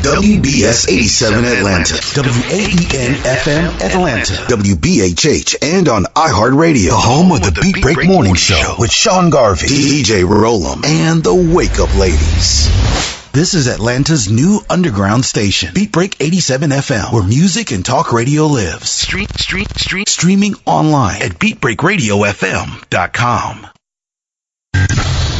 WBS 87 Atlanta, WAEN FM Atlanta, WBHH, and on iHeartRadio, the home of the Beat Break Morning Show with Sean Garvey, DJ Rollum, and the Wake Up Ladies. This is Atlanta's new underground station, Beat Break 87 FM, where music and talk radio lives. Streaming online at beatbreakradiofm.com.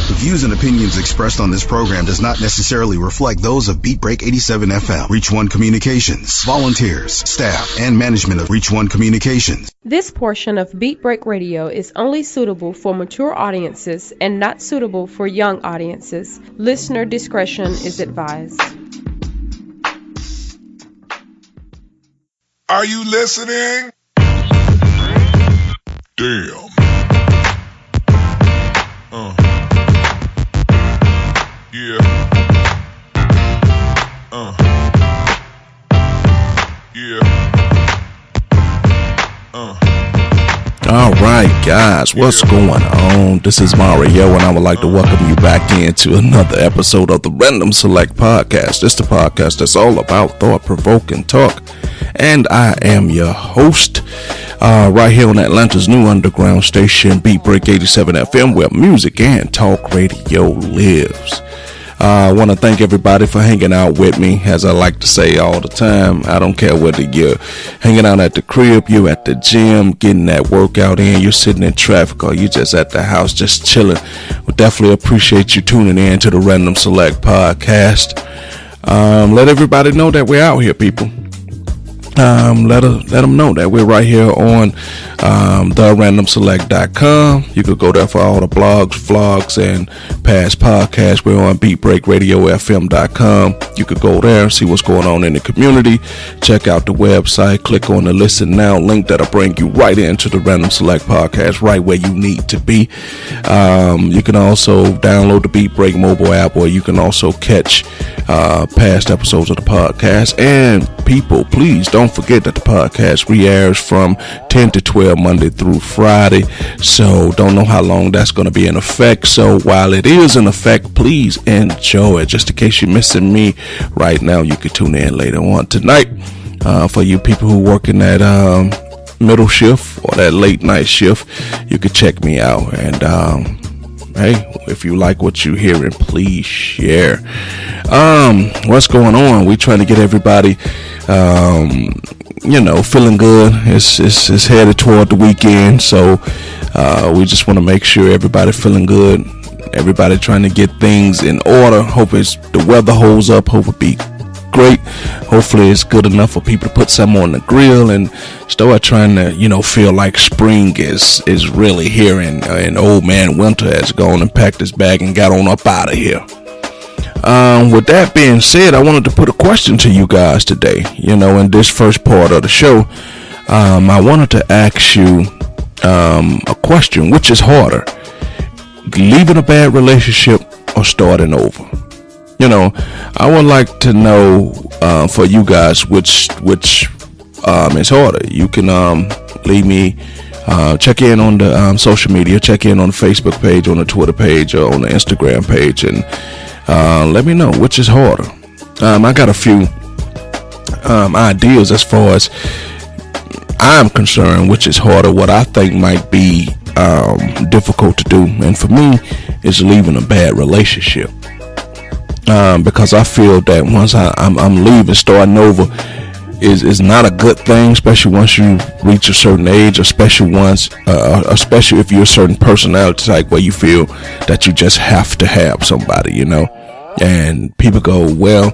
The views and opinions expressed on this program does not necessarily reflect those of Beat Break 87 FM, Reach One Communications, volunteers, staff, and management of Reach One Communications. This portion of Beat Break Radio is only suitable for mature audiences and not suitable for young audiences. Listener discretion is advised. Are you listening? Damn. Yeah. All right, guys, what's going on? This is Mario, and I would like to welcome you back into another episode of the Random Select Podcast. It's the podcast that's all about thought-provoking talk, and I am your host, right here on Atlanta's new underground station, Beat Break 87 FM, where music and talk radio lives. I want to thank everybody for hanging out with me. As I like to say all the time, I don't care whether you're hanging out at the crib, you're at the gym, getting that workout in, you're sitting in traffic, or you're just at the house just chilling. We definitely appreciate you tuning in to the Random Select Podcast. Let everybody know that we're out here, people. Let them know that we're right here on therandomselect.com. You could go there for all the blogs, vlogs, and past podcasts. We're on beatbreakradiofm.com. You could go there and see what's going on in the community. Check out the website. Click on the Listen Now link that'll bring you right into the Random Select Podcast, right where you need to be. You can also download the Beat Break mobile app, where you can also catch past episodes of the podcast. And people, please don't forget that the podcast re-airs from 10 to 12 Monday through Friday. So don't know how long that's going to be in effect. So while it is in effect, please enjoy it. Just in case you're missing me right now, you can tune in later on tonight. For you people who work in that middle shift or that late night shift, you can check me out. And hey, if you like what you're hearing, please share. What's going on? We trying to get everybody, feeling good. It's headed toward the weekend, so we just want to make sure everybody feeling good. Everybody trying to get things in order. Hope the weather holds up. Hope it be great. Hopefully it's good enough for people to put some on the grill and start trying to, feel like spring is really here, and old man winter has gone and packed his bag and got on up out of here. With that being said, I wanted to put a question to you guys today. In this first part of the show, I wanted to ask you a question: which is harder, leaving a bad relationship or starting over? I would like to know for you guys which is harder. You can leave me, check in on the social media, check in on the Facebook page, on the Twitter page, or on the Instagram page, and let me know which is harder. I got a few ideas as far as I'm concerned, which is harder, what I think might be difficult to do. And for me, is leaving a bad relationship. Because I feel that once I'm leaving, starting over is not a good thing, especially once you reach a certain age, especially if you're a certain personality type where you feel that you just have to have somebody, And people go, well,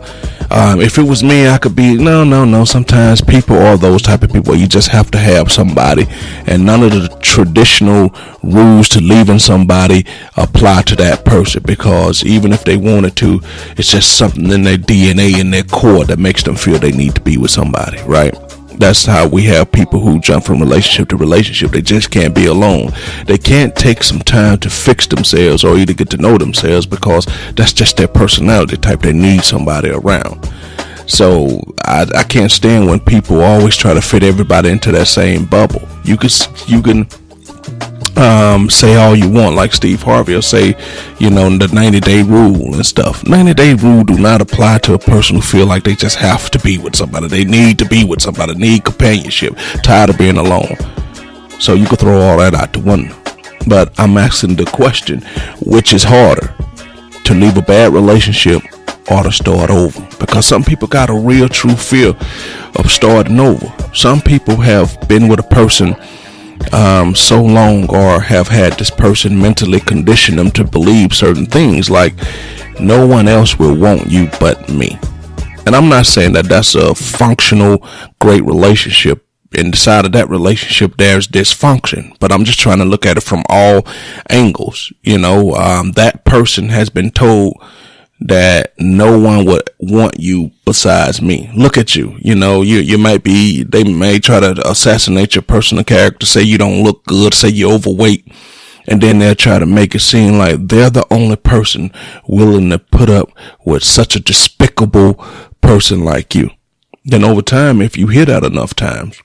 if it was me, I could be, no. Sometimes people are those type of people. You just have to have somebody, and none of the traditional rules to leaving somebody apply to that person, because even if they wanted to, it's just something in their DNA, in their core, that makes them feel they need to be with somebody, right? That's how we have people who jump from relationship to relationship. They just can't be alone. They can't take some time to fix themselves or either get to know themselves, because that's just their personality type. They need somebody around. So I can't stand when people always try to fit everybody into that same bubble. You can say all you want, like Steve Harvey will say, the 90-day rule and stuff. 90-day rule do not apply to a person who feel like they just have to be with somebody. They need to be with somebody, need companionship, tired of being alone. So you could throw all that out the window. But I'm asking the question, which is harder, to leave a bad relationship or to start over? Because some people got a real true fear of starting over. Some people have been with a person so long, or have had this person mentally condition them to believe certain things, like no one else will want you but me. And I'm not saying that that's a functional, great relationship. Inside of that relationship, there's dysfunction, but I'm just trying to look at it from all angles. That person has been told that no one would want you besides me. Look at you. You might be, they may try to assassinate your personal character, say you don't look good, say you're overweight, and then they'll try to make it seem like they're the only person willing to put up with such a despicable person like you. Then over time, if you hear that enough times,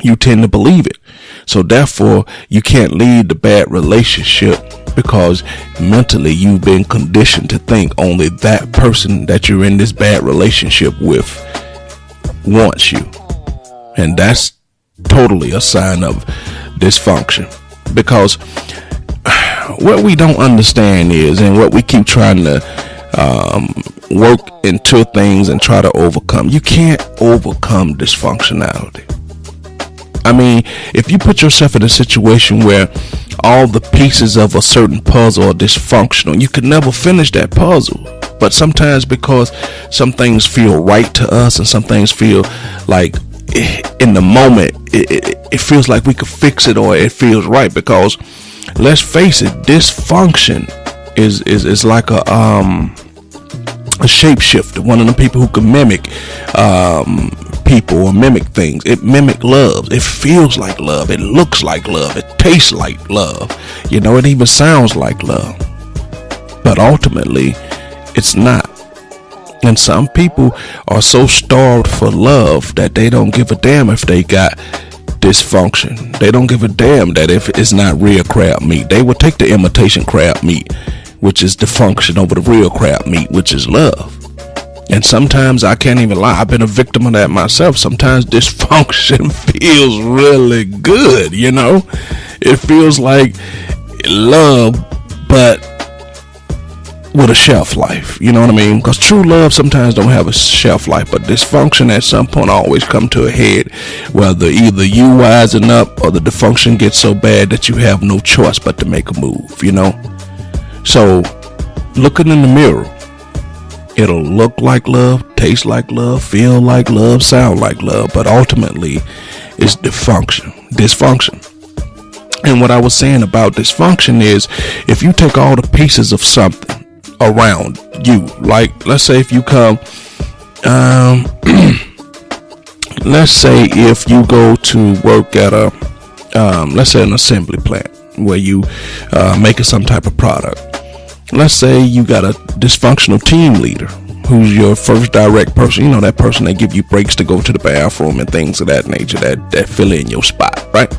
you tend to believe it. So therefore, you can't leave the bad relationship, because mentally you've been conditioned to think only that person that you're in this bad relationship with wants you. And that's totally a sign of dysfunction. Because what we don't understand is, and what we keep trying to work into things and try to overcome, you can't overcome dysfunctionality. I mean, if you put yourself in a situation where all the pieces of a certain puzzle are dysfunctional, you could never finish that puzzle. But sometimes, because some things feel right to us and some things feel like in the moment it feels like we could fix it, or it feels right. Because let's face it, dysfunction is like a shapeshifter, one of the people who can mimic people or mimic things. It mimic love. It feels like love. It looks like love. It tastes like love. It even sounds like love. But ultimately, it's not. And some people are so starved for love that they don't give a damn if they got dysfunction. They don't give a damn that if it's not real crab meat. They will take the imitation crab meat, which is dysfunction, over the real crab meat, which is love. And sometimes, I can't even lie, I've been a victim of that myself. Sometimes dysfunction feels really good, It feels like love, but with a shelf life, you know what I mean? Because true love sometimes don't have a shelf life, but dysfunction at some point always come to a head, whether either you wisen up or the dysfunction gets so bad that you have no choice but to make a move, So, looking in the mirror, it'll look like love, taste like love, feel like love, sound like love, but ultimately it's dysfunction. And what I was saying about dysfunction is, if you take all the pieces of something around you, like let's say if you come, let's say if you go to work at let's say an assembly plant where you making some type of product. Let's say you got a dysfunctional team leader who's your first direct person, that person that give you breaks to go to the bathroom and things of that nature, that fill in your spot, right?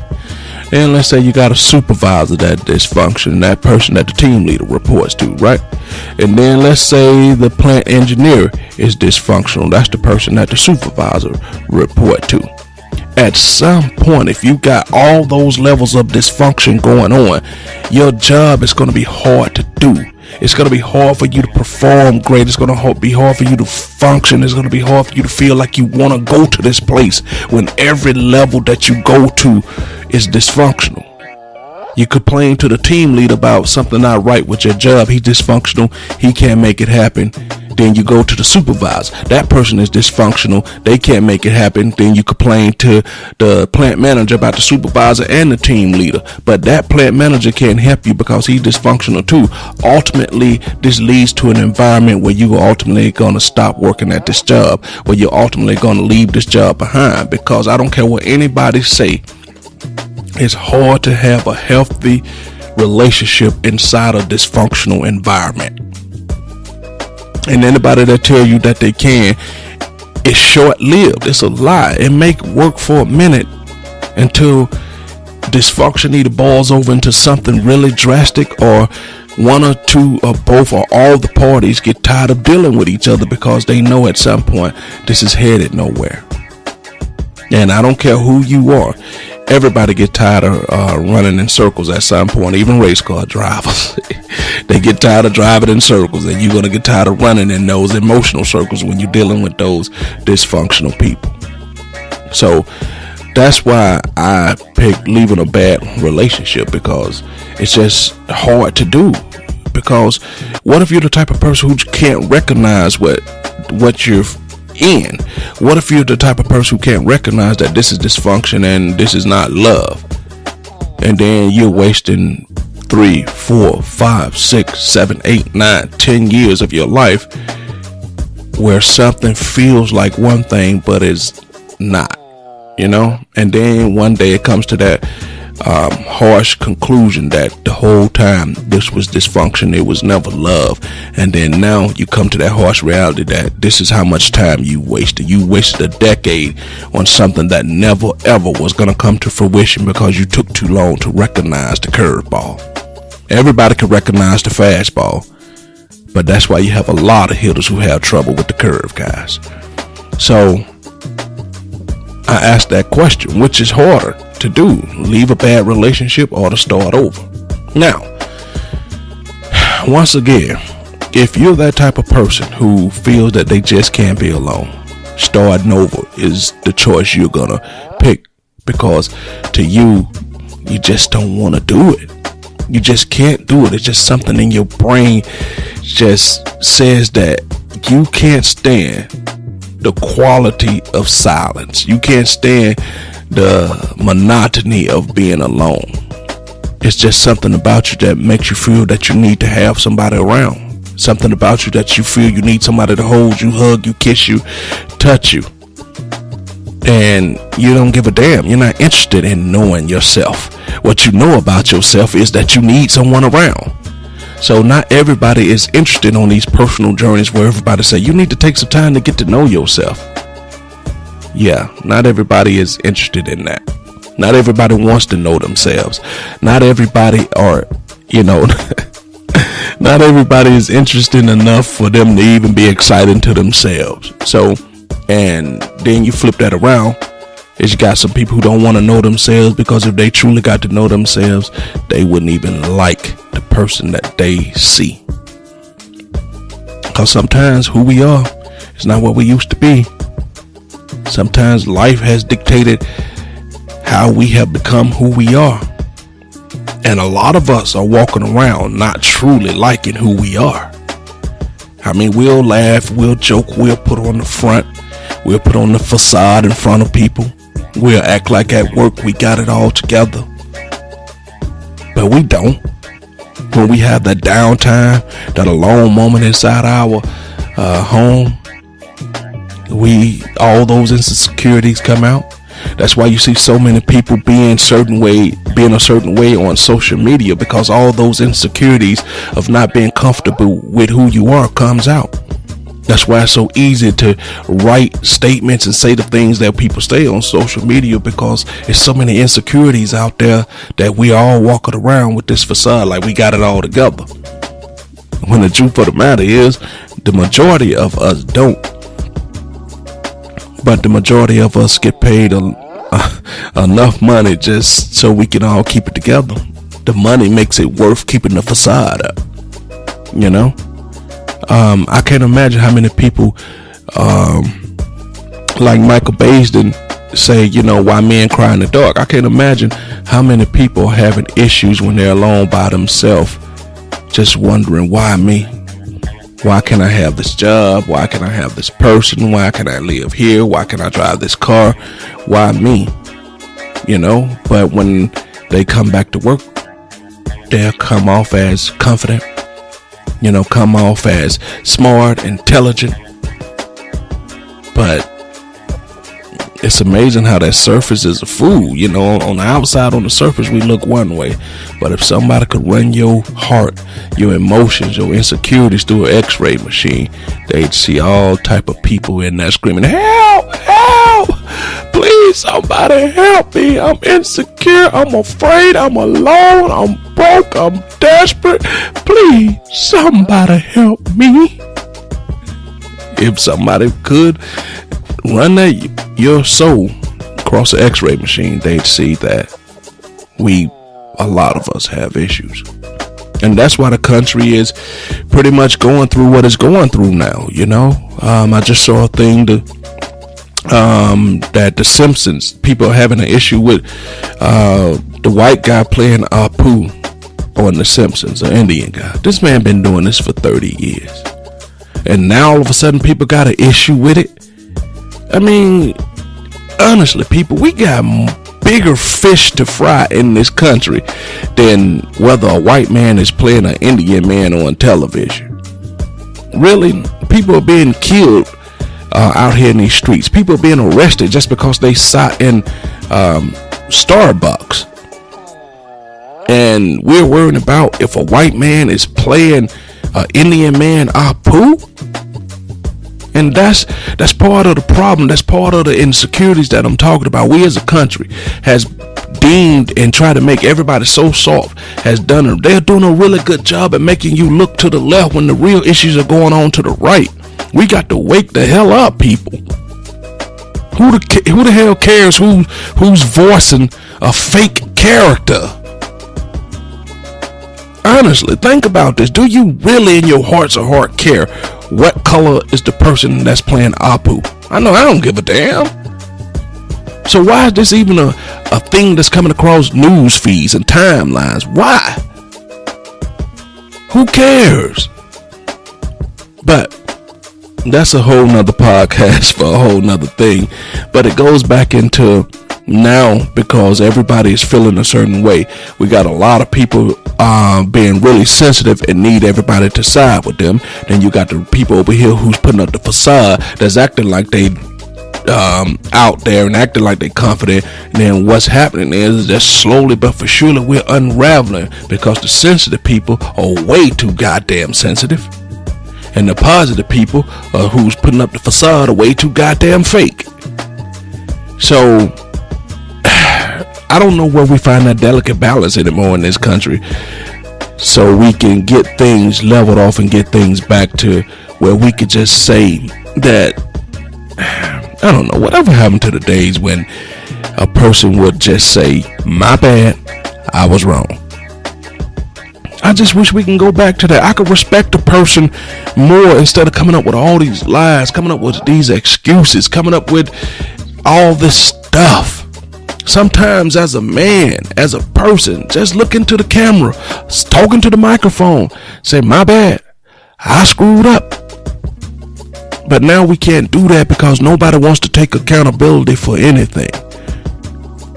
Then let's say you got a supervisor that dysfunction, that person that the team leader reports to, right? And then let's say the plant engineer is dysfunctional. That's the person that the supervisor report to. At some point, if you got all those levels of dysfunction going on, your job is going to be hard to do. It's going to be hard for you to perform great. It's going to be hard for you to function. It's going to be hard for you to feel like you want to go to this place when every level that you go to is dysfunctional. You complain to the team lead about something not right with your job. He's dysfunctional. He can't make it happen. Then you go to the supervisor. That person is dysfunctional. They can't make it happen. Then you complain to the plant manager about the supervisor and the team leader. But that plant manager can't help you because he's dysfunctional too. Ultimately, this leads to an environment where you are ultimately going to stop working at this job, where you're ultimately going to leave this job behind. Because I don't care what anybody say, it's hard to have a healthy relationship inside a dysfunctional environment. And anybody that tell you that they can, it's short-lived. It's a lie. It may work for a minute until dysfunction either boils over into something really drastic, or one or two or both or all the parties get tired of dealing with each other because they know at some point this is headed nowhere. And I don't care who you are, everybody get tired of running in circles at some point, even race car drivers. They get tired of driving in circles, and you're going to get tired of running in those emotional circles when you're dealing with those dysfunctional people. So that's why I picked leaving a bad relationship, because it's just hard to do. Because what if you're the type of person who can't recognize what you're in? What if you're the type of person who can't recognize that this is dysfunction and this is not love? And then you're wasting 3, 4, 5, 6, 7, 8, 9, 10 years of your life where something feels like one thing but is not, you know? And then one day it comes to that harsh conclusion that the whole time this was dysfunction, it was never love. And then now you come to that harsh reality that this is how much time you wasted. You wasted a decade on something that never ever was going to come to fruition because you took too long to recognize the curveball. Everybody can recognize the fastball, but that's why you have a lot of hitters who have trouble with the curve, guys. So I asked that question, which is harder to do, leave a bad relationship or to start over? Now, once again, if you're that type of person who feels that they just can't be alone, starting over is the choice you're gonna pick, because to you just don't want to do it. You just can't do it. It's just something in your brain just says that you can't stand the quality of silence. You can't stand the monotony of being alone. It's just something about you that makes you feel that you need to have somebody around. Something about you that you feel you need somebody to hold you, hug you, kiss you, touch you. And you don't give a damn. You're not interested in knowing yourself. What you know about yourself is that you need someone around. So not everybody is interested on these personal journeys where everybody say you need to take some time to get to know yourself. Yeah, not everybody is interested in that. Not everybody wants to know themselves. Not everybody are, not everybody is interested enough for them to even be excited to themselves. So, and then you flip that around, is you got some people who don't want to know themselves, because if they truly got to know themselves, they wouldn't even like the person that they see. Because sometimes who we are is not what we used to be. Sometimes life has dictated how we have become who we are. And a lot of us are walking around not truly liking who we are. I mean, we'll laugh, we'll joke, we'll put on the front, we'll put on the facade in front of people. We'll act like at work we got it all together. But we don't. When we have that downtime, that alone moment inside our home, all those insecurities come out. That's why you see so many people being a certain way on social media, because all those insecurities of not being comfortable with who you are comes out. That's why it's so easy to write statements and say the things that people say on social media, because there's so many insecurities out there that we all walking around with this facade like we got it all together. When the truth of the matter is, the majority of us don't. But the majority of us get paid enough money just so we can all keep it together. The money makes it worth keeping the facade up, I can't imagine how many people like Michael Baisden say, why men cry in the dark. I can't imagine how many people are having issues when they're alone by themselves, just wondering, why me? Why can't I have this job? Why can't I have this person? Why can I live here? Why can't I drive this car? Why me? But when they come back to work, they'll come off as confident, come off as smart, intelligent. But it's amazing how that surface is a fool. On the outside, on the surface, we look one way. But if somebody could run your heart, your emotions, your insecurities through an x-ray machine, they'd see all type of people in there screaming, help, help, Please, somebody help me. I'm insecure. I'm afraid. I'm alone. I'm broke. I'm desperate. Please, somebody help me. If somebody could run your soul across the x-ray machine, they'd see that a lot of us have issues. And that's why the country is pretty much going through what it's going through now, you know. I just saw a thing that The Simpsons, people are having an issue with the white guy playing Apu on The Simpsons, an Indian guy. This man been doing this for 30 years. And now all of a sudden people got an issue with it. I mean, honestly, people, we got bigger fish to fry in this country than whether a white man is playing an Indian man on television. Really, people are being killed out here in these streets. People are being arrested just because they sat in Starbucks. And we're worrying about if a white man is playing an Indian man Apu. And that's part of the problem. That's part of the insecurities that I'm talking about. We as a country has deemed and tried to make everybody so soft. They're doing a really good job at making you look to the left when the real issues are going on to the right. We got to wake the hell up, people. Who the hell cares who's voicing a fake character? Honestly, think about this. Do you really in your hearts of heart care what color is the person that's playing Apu? I know I don't give a damn. So why is this even a thing that's coming across news feeds and timelines? Why? Who cares? But that's a whole nother podcast for a whole nother thing. But it goes back into now because everybody is feeling a certain way. We got a lot of people being really sensitive and need everybody to side with them. Then you got the people over here who's putting up the facade that's acting like they out there and acting like they confident. And then what's happening is that slowly but for surely we're unraveling because the sensitive people are way too goddamn sensitive. And the positive people who's putting up the facade are way too goddamn fake. So I don't know where we find that delicate balance anymore in this country, so we can get things leveled off and get things back to where we could just say that, I don't know, whatever happened to the days when a person would just say, my bad, I was wrong. I just wish we can go back to that. I could respect a person more instead of coming up with all these lies, coming up with these excuses, coming up with all this stuff. Sometimes as a man, as a person, just look into the camera, talking to the microphone, say, my bad, I screwed up. But now we can't do that because nobody wants to take accountability for anything.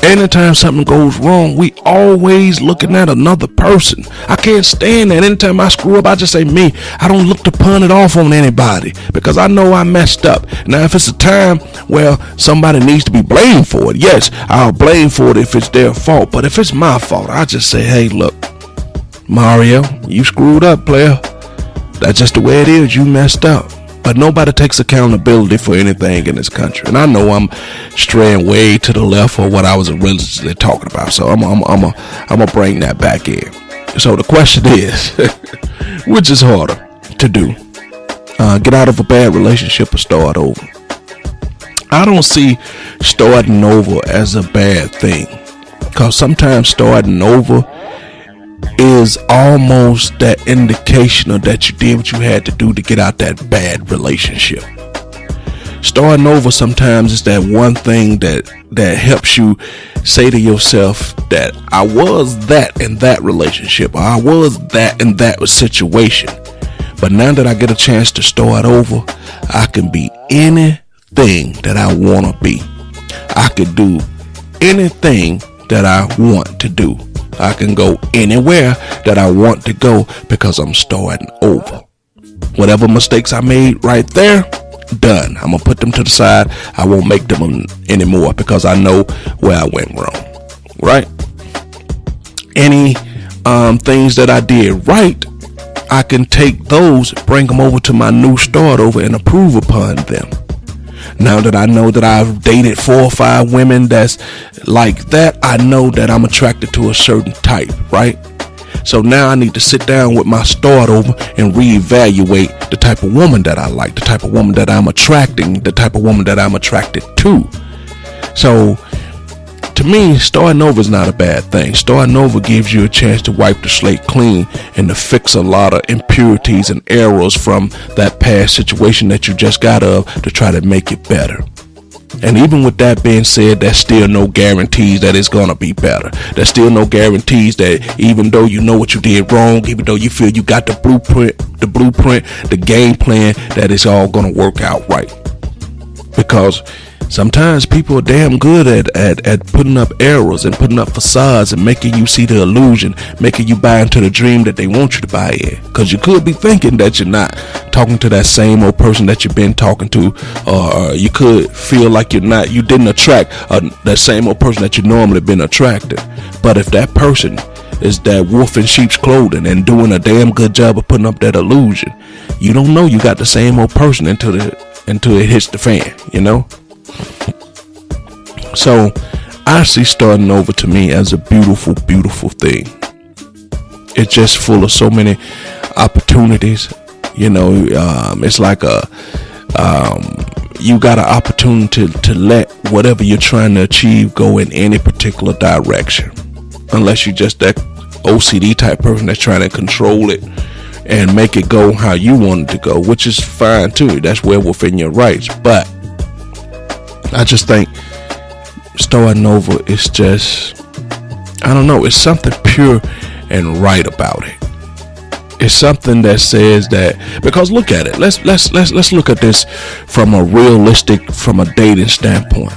Anytime something goes wrong, we always looking at another person. I can't stand that. Anytime I screw up, I just say me. I don't look to pun it off on anybody because I know I messed up. Now, if it's a time where somebody needs to be blamed for it, yes, I'll blame for it if it's their fault. But if it's my fault, I just say, hey, look, Mario, you screwed up, player. That's just the way it is. You messed up. But nobody takes accountability for anything in this country. And I know I'm straying way to the left for what I was originally talking about. So I'm gonna bring that back in. So the question is, which is harder to do? Get out of a bad relationship or start over? I don't see starting over as a bad thing. Because sometimes starting over is almost that indication of that you did what you had to do to get out that bad relationship. Starting over sometimes is that one thing that helps you say to yourself that I was that in that relationship, or I was that in that situation, but now that I get a chance to start over, I can be anything that I want to be. I can do anything that I want to do. I can go anywhere that I want to go because I'm starting over. Whatever mistakes I made right there, done. I'm going to put them to the side. I won't make them anymore because I know where I went wrong. Right? Any things that I did right, I can take those, bring them over to my new start over and improve upon them. Now that I know that I've dated 4 or 5 women that's like that, I know that I'm attracted to a certain type, right? So now I need to sit down with my start over and reevaluate the type of woman that I like, the type of woman that I'm attracting, the type of woman that I'm attracted to. So to me, starting over is not a bad thing. Starting over gives you a chance to wipe the slate clean and to fix a lot of impurities and errors from that past situation that you just got of to try to make it better. And even with that being said, there's still no guarantees that it's gonna be better. There's still no guarantees that even though you know what you did wrong, even though you feel you got the blueprint, the game plan, that it's all gonna work out right. Because sometimes people are damn good at putting up errors and putting up facades and making you see the illusion, making you buy into the dream that they want you to buy in. Because you could be thinking that you're not talking to that same old person that you've been talking to, or you could feel like you didn't attract that same old person that you normally been attracted. But if that person is that wolf in sheep's clothing and doing a damn good job of putting up that illusion, you don't know you got the same old person until it hits the fan, you know? So I see starting over to me as a beautiful, beautiful thing. It's just full of so many opportunities. You know, it's like you got an opportunity to let whatever you're trying to achieve go in any particular direction, unless you're just that OCD type person that's trying to control it and make it go how you want it to go, which is fine too. That's well within your rights. But I just think starting over is just, I don't know, it's something pure and right about it. It's something that says that, because look at it, let's look at this from a dating standpoint.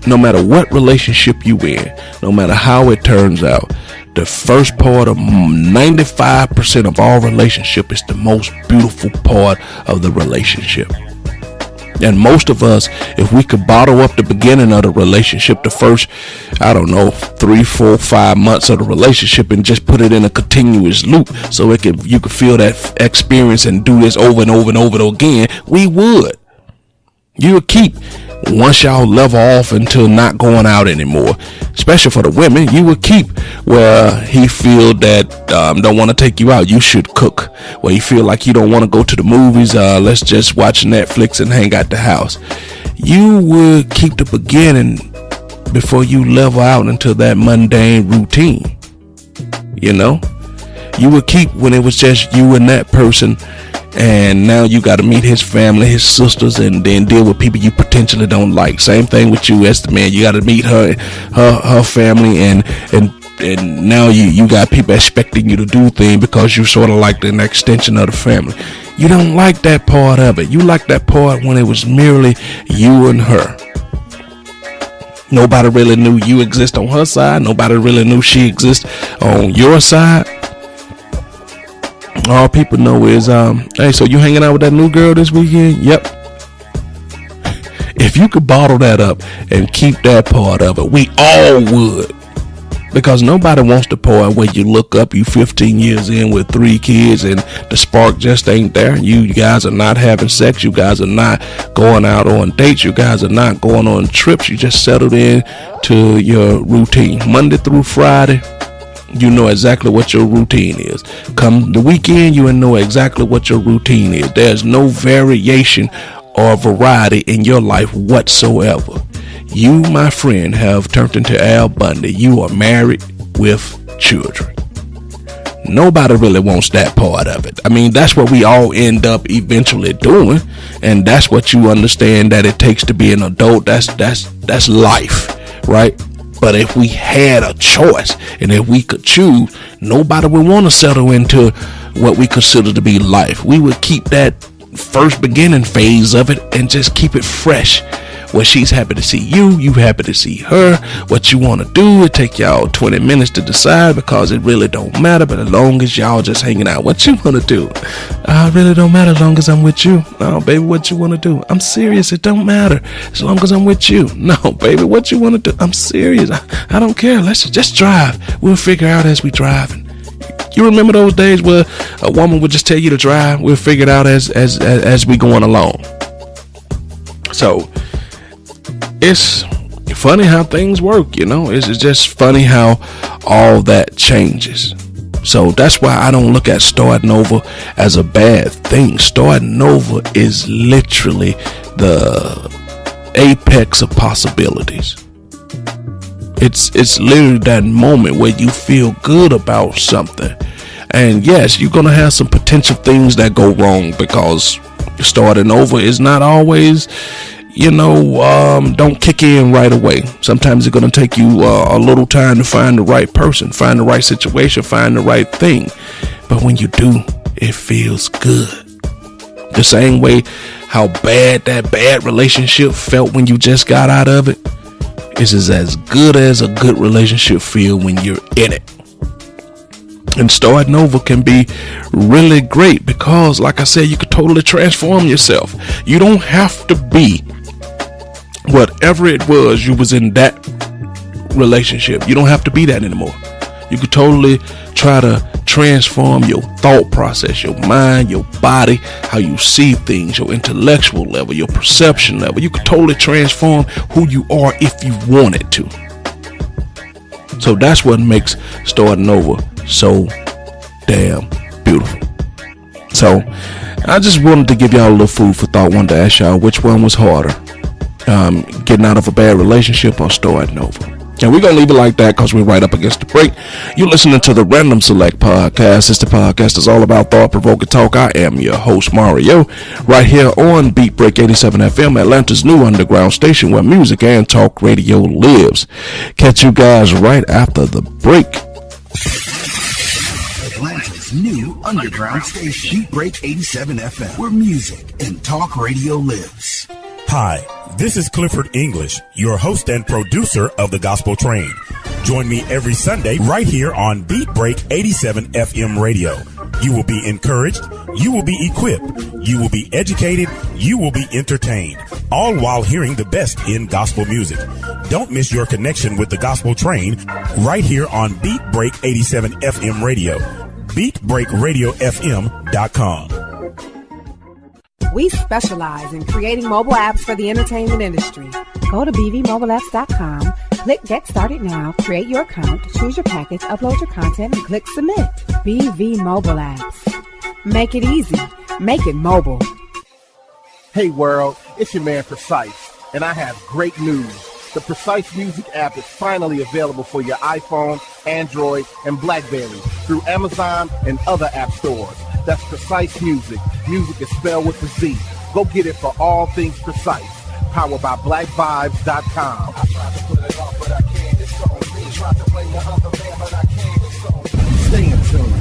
No matter what relationship you in, no matter how it turns out, the first part of 95% of all relationship is the most beautiful part of the relationship. And most of us, if we could bottle up the beginning of the relationship, the first, 3, 4, 5 months of the relationship, and just put it in a continuous loop so you could feel that experience and do this over and over and over again, we would. You would keep, once y'all level off until not going out anymore, especially for the women, you would keep where he feel that don't want to take you out, you should cook. Where you feel like you don't want to go to the movies, let's just watch Netflix and hang out the house. You would keep the beginning before you level out into that mundane routine. You know, you would keep when it was just you and that person, and now you got to meet his family, his sisters, and then deal with people you potentially don't like. Same thing with you as the man. You got to meet her family, and now you got people expecting you to do things because you sort of like an extension of the family. You don't like that part of it. You like that part when it was merely you and her. Nobody really knew you exist on her side. Nobody really knew she exists on your side. All people know is, hey, so you hanging out with that new girl this weekend? Yep. If you could bottle that up and keep that part of it, we all would. Because nobody wants the part where you look up, you 15 years in with 3 kids and the spark just ain't there. You guys are not having sex. You guys are not going out on dates. You guys are not going on trips. You just settled in to your routine. Monday through Friday, you know exactly what your routine is. Come the weekend, you know exactly what your routine is. There's no variation or variety in your life whatsoever. You, my friend, have turned into Al Bundy. You are married with children. Nobody really wants that part of it. I mean, that's what we all end up eventually doing, and that's what you understand that it takes to be an adult. That's life, right? But if we had a choice and if we could choose, nobody would want to settle into what we consider to be life. We would keep that first beginning phase of it and just keep it fresh. Where she's happy to see you, you happy to see her. What you want to do, it take y'all 20 minutes to decide because it really don't matter. But as long as y'all just hanging out, what you want to do? It really don't matter as long as I'm with you. No, baby, what you want to do? I'm serious. It don't matter as long as I'm with you. No, baby, what you want to do? I'm serious. I don't care. Let's just drive. We'll figure out as we driving. You remember those days where a woman would just tell you to drive? We'll figure it out as we going along. So it's funny how things work, you know. It's just funny how all that changes. So that's why I don't look at starting over as a bad thing. Starting over is literally the apex of possibilities. It's literally that moment where you feel good about something. And yes, you're going to have some potential things that go wrong, because starting over is not always, don't kick in right away. Sometimes it's going to take you a little time to find the right person, find the right situation, find the right thing. But when you do, it feels good. The same way how bad that bad relationship felt when you just got out of it is as good as a good relationship feel when you're in it. And starting over can be really great because, like I said, you could totally transform yourself. You don't have to be whatever it was you was in that relationship. You don't have to be that anymore. You could totally try to transform your thought process, your mind, your body, how you see things, your intellectual level, your perception level. You could totally transform who you are if you wanted to. So that's what makes starting over so damn beautiful. So I just wanted to give y'all a little food for thought. Wanted to ask y'all which one was harder, getting out of a bad relationship or starting over. And we're going to leave it like that because we're right up against the break. You're listening to the Random Select Podcast. It's the podcast that's all about thought-provoking talk. I am your host, Mario, right here on Beat Break 87 FM, Atlanta's new underground station where music and talk radio lives. Catch you guys right after the break. Atlanta's new underground station, Beat Break 87 FM, where music and talk radio lives. Hi, this is Clifford English, your host and producer of The Gospel Train. Join me every Sunday right here on Beat Break 87 FM radio. You will be encouraged, you will be equipped, you will be educated, you will be entertained, all while hearing the best in gospel music. Don't miss your connection with The Gospel Train right here on Beat Break 87 FM radio. BeatBreakRadioFM.com. We specialize in creating mobile apps for the entertainment industry. Go to bvmobileapps.com, click Get Started Now, create your account, choose your package, upload your content, and click Submit. BV Mobile Apps. Make it easy. Make it mobile. Hey world, it's your man Precise, and I have great news. The Precise Music app is finally available for your iPhone, Android, and BlackBerry through Amazon and other app stores. That's Precise Music. Music is spelled with a Z. Go get it for all things Precise. Powered by BlackVibes.com. Stay in tune.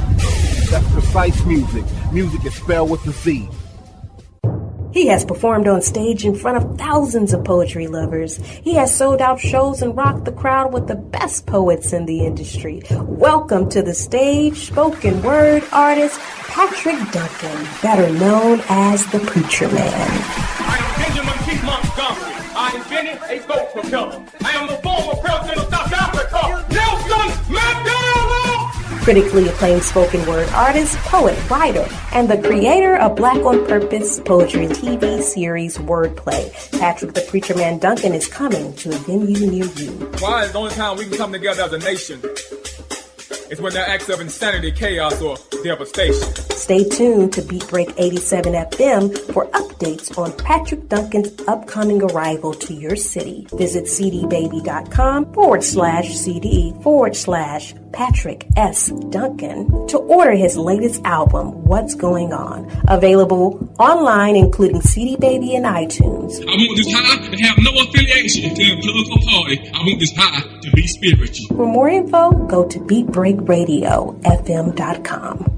That's Precise Music. Music is spelled with a Z. He has performed on stage in front of thousands of poetry lovers. He has sold out shows and rocked the crowd with the best poets in the industry. Welcome to the stage, spoken word artist, Patrick Duncan, better known as the Preacher Man. I am Benjamin T. Montgomery. I invented a goat propeller. I am the former president of South Africa, Nelson Mandela. Critically acclaimed spoken word artist, poet, writer, and the creator of Black on Purpose poetry TV series Wordplay. Patrick the Preacher Man Duncan is coming to a venue near you. Why is the only time we can come together as a nation is when there are acts of insanity, chaos, or devastation. Stay tuned to Beat Break 87 FM for updates on Patrick Duncan's upcoming arrival to your city. Visit cdbaby.com/CD/Patrick S. Duncan to order his latest album, What's Going On. Available online, including CD Baby and iTunes. I want this high to have no affiliation to a political party. I want this high to be spiritual. For more info, go to BeatBreakRadioFM.com.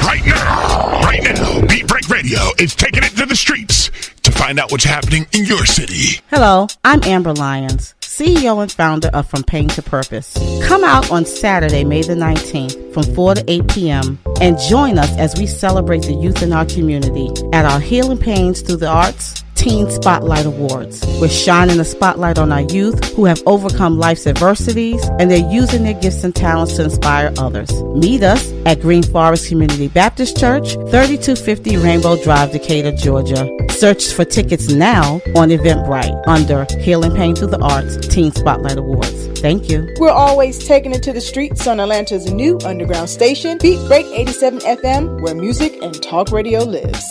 Right now, Beat Break Radio is taking it to the streets to find out what's happening in your city. Hello, I'm Amber Lyons, CEO and founder of From Pain to Purpose. Come out on Saturday, May the 19th from 4 to 8 p.m. and join us as we celebrate the youth in our community at our Healing Pains Through the Arts Teen Spotlight Awards. We're shining a spotlight on our youth who have overcome life's adversities, and they're using their gifts and talents to inspire others. Meet us at Green Forest Community Baptist Church, 3250 Rainbow Drive, Decatur, Georgia. Search for tickets now on Eventbrite under Healing Pain Through the Arts Teen Spotlight Awards. Thank you. We're always taking it to the streets on Atlanta's new underground station, Beat Break 87 FM, where music and talk radio lives.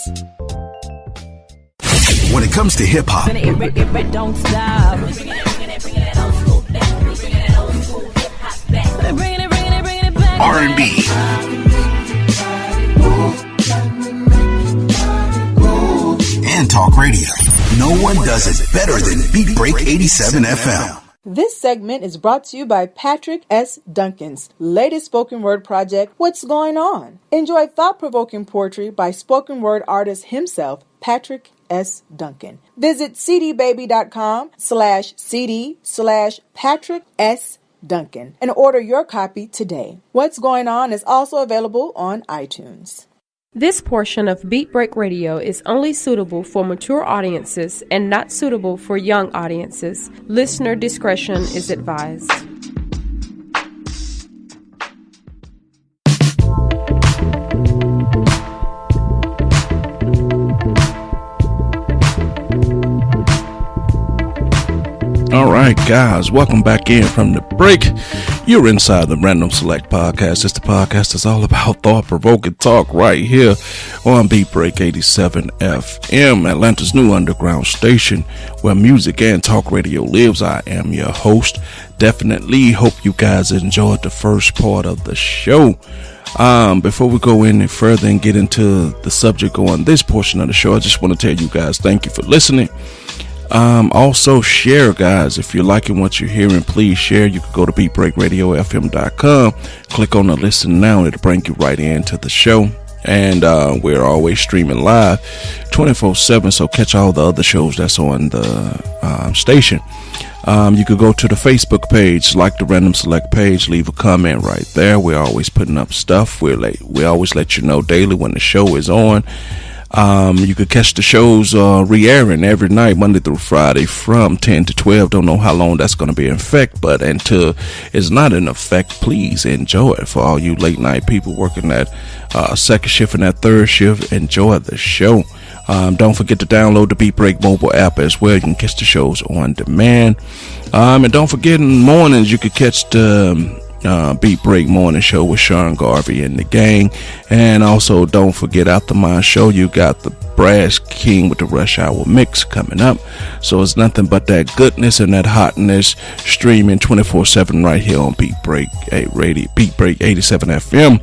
When it comes to hip hop, Don't stop. R&B, and talk radio, no one does it better than Beat Break 87 FM. This segment is brought to you by Patrick S. Duncan's latest spoken word project, What's Going On? Enjoy thought-provoking poetry by spoken word artist himself, Patrick S. Duncan. Visit cdbaby.com/cd/Patrick S. Duncan and order your copy today. What's Going On is also available on iTunes. This portion of Beat Break Radio is only suitable for mature audiences and not suitable for young audiences. Listener discretion is advised. All right, guys, welcome back in from the break. You're inside the Random Select Podcast. It's the podcast that's all about thought-provoking talk right here on Beat Break 87 FM, Atlanta's new underground station where music and talk radio lives. I am your host. Definitely hope you guys enjoyed the first part of the show. Before we go any further and get into the subject on this portion of the show, I just want to tell you guys thank you for listening. Also share, guys. If you're liking what you're hearing, please share. You can go to beatbreakradiofm.com, click on the listen now, it'll bring you right into the show. And we're always streaming live 24/7, so catch all the other shows that's on the station. You could go to the Facebook page, like the Random Select page, leave a comment right there. We're always putting up stuff. We always let you know daily when the show is on. You could catch the shows re-airing every night, Monday through Friday from 10 to 12. Don't know how long that's going to be in effect, but until it's not in effect, please enjoy it. For all you late night people working that second shift and that third shift, enjoy the show. Don't forget to download the Beat Break mobile app as well. You can catch the shows on demand. And don't forget, in the mornings you could catch the Beat Break Morning Show with Sean Garvey and the gang. And also don't forget, after my show you got the Brass King with the Rush Hour mix coming up. So it's nothing but that goodness and that hotness streaming 24/7 right here on Beat Break 87 FM.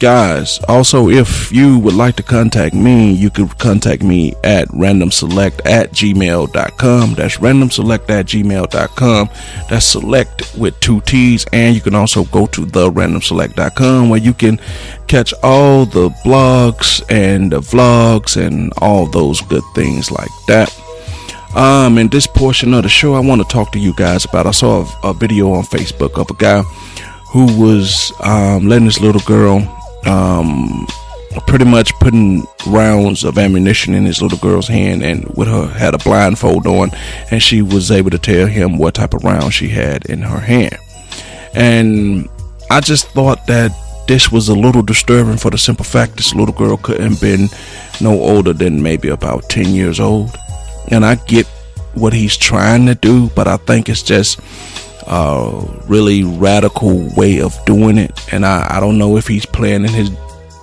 Guys, also if you would like to contact me, you could contact me at randomselect@gmail.com. That's randomselect@gmail.com. That's select with 2 T's. And you can also go to therandomselect.com where you can catch all the blogs and the vlogs and all those good things like that. In this portion of the show, I want to talk to you guys about, I saw a video on Facebook of a guy who was letting this little girl pretty much putting rounds of ammunition in his little girl's hand, and with her had a blindfold on, and she was able to tell him what type of round she had in her hand. And I just thought that this was a little disturbing for the simple fact this little girl couldn't have been no older than maybe about 10 years old. And I get what he's trying to do, but I think it's just really radical way of doing it. And I don't know if he's planning his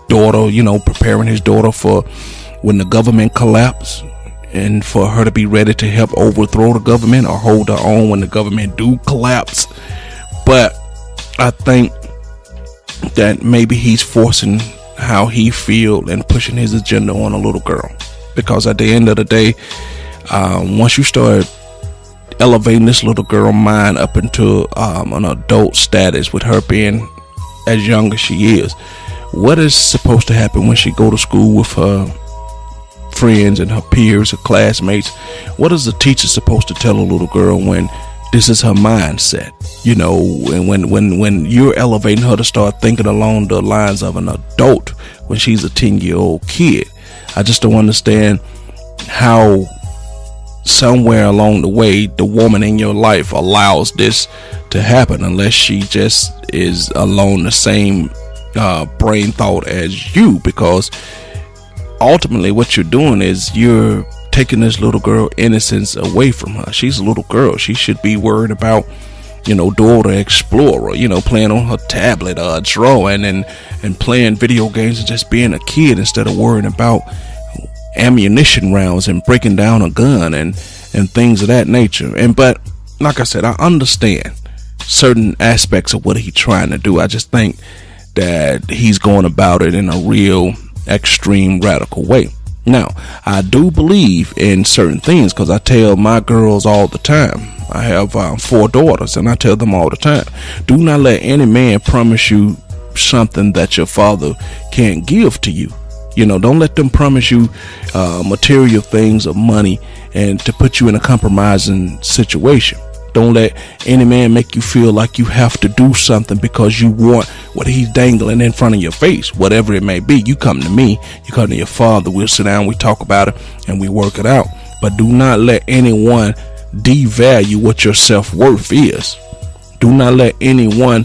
daughter, preparing his daughter for when the government collapse, and for her to be ready to help overthrow the government or hold her own when the government do collapse. But I think that maybe he's forcing how he feel and pushing his agenda on a little girl, because at the end of the day, once you start elevating this little girl mind up into an adult status, with her being as young as she is, what is supposed to happen when she go to school with her friends and her peers, her classmates? What is the teacher supposed to tell a little girl when this is her mindset? And when you're elevating her to start thinking along the lines of an adult when she's a 10-year-old kid. I just don't understand how somewhere along the way the woman in your life allows this to happen, unless she just is along the same brain thought as you, because ultimately what you're doing is you're taking this little girl innocence away from her. She's a little girl. She should be worried about, Dora the Explorer, playing on her tablet, drawing and playing video games and just being a kid, instead of worrying about ammunition rounds and breaking down a gun and things of that nature. But like I said, I understand certain aspects of what he's trying to do. I just think that he's going about it in a real extreme radical way. Now, I do believe in certain things, because I tell my girls all the time. I have 4 daughters, and I tell them all the time, do not let any man promise you something that your father can't give to you. Don't let them promise you material things or money and to put you in a compromising situation. Don't let any man make you feel like you have to do something because you want what he's dangling in front of your face, whatever it may be. You come to me, you come to your father, we'll sit down, we talk about it, and we work it out. But do not let anyone devalue what your self-worth is. Do not let anyone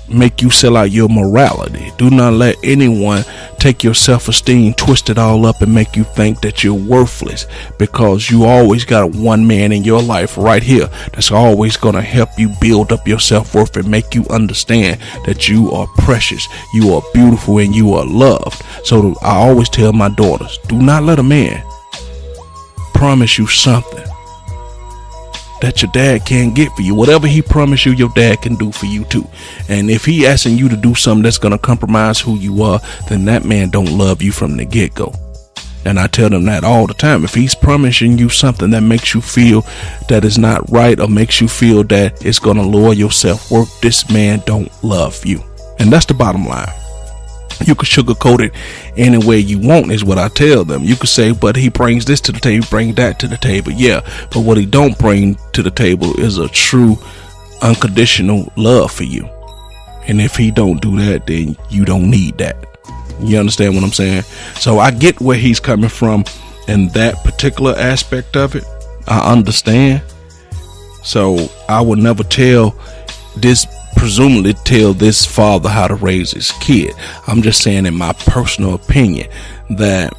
make you sell out your morality. Do not let anyone take your self-esteem, twist it all up, and make you think that you're worthless, because you always got one man in your life right here that's always going to help you build up your self-worth and make you understand that you are precious, you are beautiful, and you are loved. So I always tell my daughters, do not let a man promise you something that your dad can't get for you. Whatever he promised you, your dad can do for you too. And if he asking you to do something that's going to compromise who you are, then that man don't love you from the get-go. And I tell them that all the time. If he's promising you something that makes you feel that is not right, or makes you feel that it's going to lower your self-worth, this man don't love you. And that's the bottom line. You can sugarcoat it any way you want, is what I tell them. You could say, but he brings this to the table, bring that to the table. Yeah, but what he don't bring to the table is a true unconditional love for you. And if he don't do that, then you don't need that. You understand what I'm saying? So I get where he's coming from in that particular aspect of it. I understand. So I would never presumably tell this father how to raise his kid. I'm just saying, in my personal opinion, that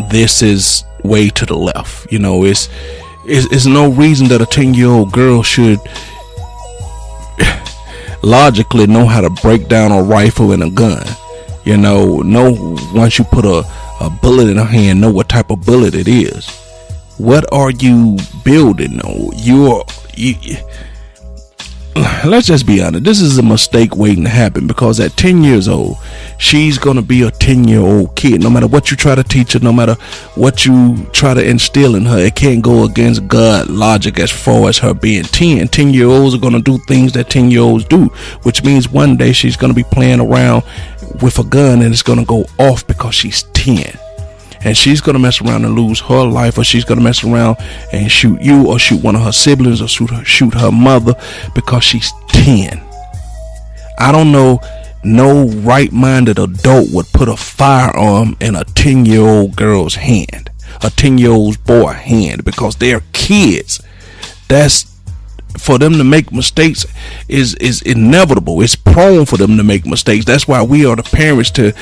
this is way to the left. It's no reason that a 10-year-old girl should logically know how to break down a rifle and a gun. Once you put a bullet in her hand, know what type of bullet it is. What are you building? Let's just be honest. This is a mistake waiting to happen, because at 10 years old, she's going to be a 10-year-old kid. No matter what you try to teach her, no matter what you try to instill in her, it can't go against God logic as far as her being 10. 10-year-olds are going to do things that 10-year-olds do, which means one day she's going to be playing around with a gun and it's going to go off because she's 10. And she's going to mess around and lose her life, or she's going to mess around and shoot you, or shoot one of her siblings, or shoot her mother, because she's 10. I don't know, no right-minded adult would put a firearm in a 10-year-old girl's hand, a 10-year-old boy hand, because they're kids. That's, for them to make mistakes is inevitable. It's prone for them to make mistakes. That's why we are the parents to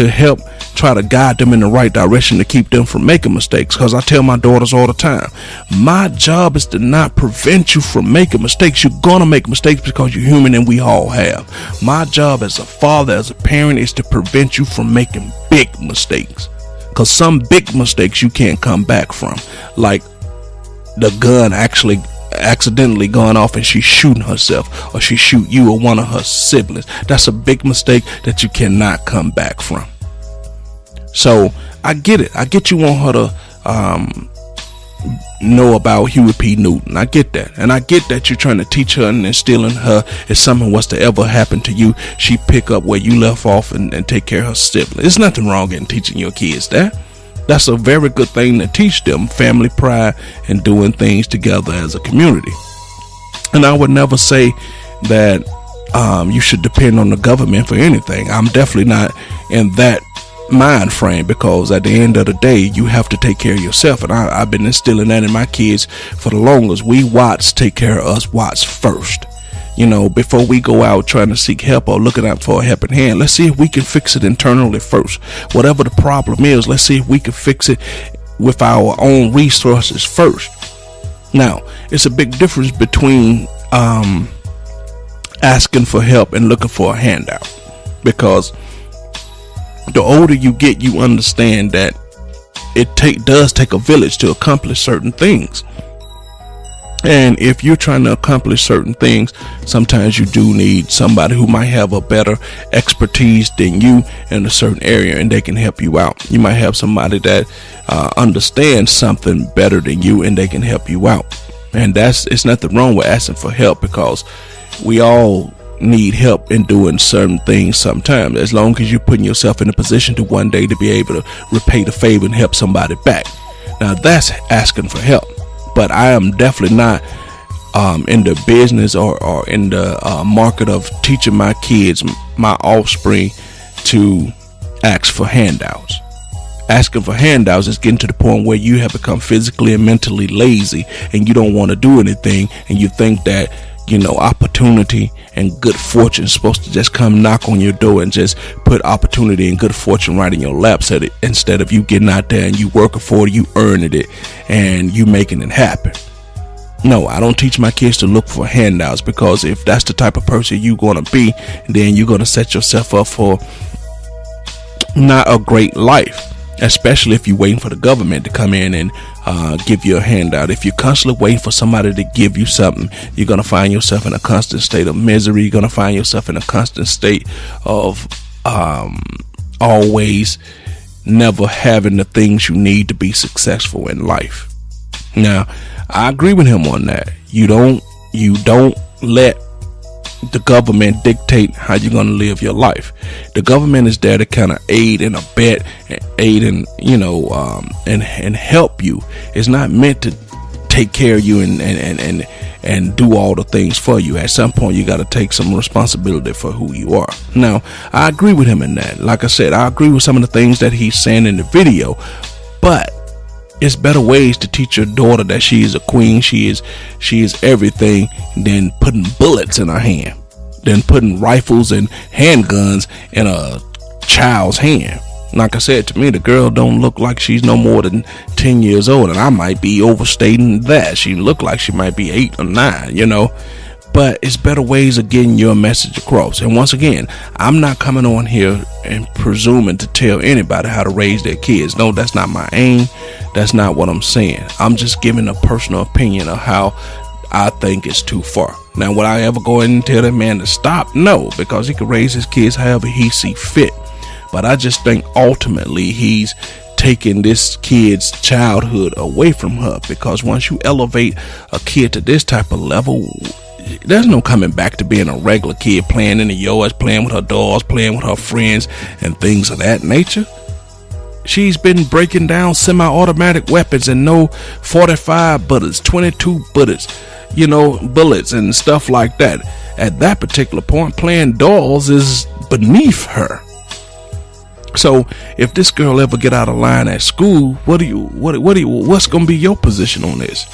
help try to guide them in the right direction, to keep them from making mistakes. Because I tell my daughters all the time, my job is to not prevent you from making mistakes. You're gonna make mistakes because you're human, and we all have. My job as a father, as a parent, is to prevent you from making big mistakes, because some big mistakes you can't come back from, like the gun actually accidentally going off and she's shooting herself, or she shoot you or one of her siblings. That's a big mistake that you cannot come back from. So I get it. I get you want her to know about Huey P. Newton. I get that. And I get that you're trying to teach her and instill in her, if something was to ever happen to you, she pick up where you left off and take care of her sibling. There's nothing wrong in teaching your kids that. That's a very good thing to teach them, family pride and doing things together as a community. And I would never say that you should depend on the government for anything. I'm definitely not in that mind frame, because at the end of the day you have to take care of yourself, and I've been instilling that in my kids for the longest. We Watts take care of us Watts first. You know, before we go out trying to seek help or looking out for a helping hand, let's see if we can fix it internally first. Whatever the problem is, let's see if we can fix it with our own resources first. Now, it's a big difference between asking for help and looking for a handout, because the older you get, you understand that it does take a village to accomplish certain things. And if you're trying to accomplish certain things, sometimes you do need somebody who might have a better expertise than you in a certain area, and they can help you out. You might have somebody that understands something better than you, and they can help you out. And it's nothing wrong with asking for help, because we all need help in doing certain things sometimes, as long as you're putting yourself in a position to one day to be able to repay the favor and help somebody back. Now that's asking for help. But I am definitely not in the business or in the market of teaching my kids, my offspring, to ask for handouts. Asking for handouts is getting to the point where you have become physically and mentally lazy, and you don't want to do anything, and you think that, you know, opportunity and good fortune is supposed to just come knock on your door and just put opportunity and good fortune right in your lap, instead of you getting out there and you working for it, you earning it, and you making it happen. No, I don't teach my kids to look for handouts, because if that's the type of person you're going to be, then you're going to set yourself up for not a great life. Especially if you're waiting for the government to come in and give you a handout. If you're constantly waiting for somebody to give you something, you're going to find yourself in a constant state of misery. You're going to find yourself in a constant state of always never having the things you need to be successful in life. Now, I agree with him on that. You don't let the government dictate how you're going to live your life. The government is there to kind of aid and abet, and and help you. It's not meant to take care of you and do all the things for you. At some point, you got to take some responsibility for who you are. Now, I agree with him in that. Like I said, I agree with some of the things that he's saying in the video, but it's better ways to teach your daughter that she is a queen, she is everything, than putting bullets in her hand, than putting rifles and handguns in a child's hand. Like I said, to me, the girl don't look like she's no more than 10 years old, and I might be overstating that. She look like she might be 8 or 9, you know. But it's better ways of getting your message across. And once again, I'm not coming on here and presuming to tell anybody how to raise their kids. No, that's not my aim. That's not what I'm saying. I'm just giving a personal opinion of how I think it's too far. Now, would I ever go in and tell that man to stop? No, because he can raise his kids however he see fit. But I just think ultimately he's taking this kid's childhood away from her, because once you elevate a kid to this type of level, there's no coming back to being a regular kid playing in the yards, playing with her dolls, playing with her friends, and things of that nature. She's been breaking down semi-automatic weapons and no 45 bullets, 22 bullets, bullets and stuff like that. At that particular point, playing dolls is beneath her. So if this girl ever get out of line at school, what's going to be your position on this?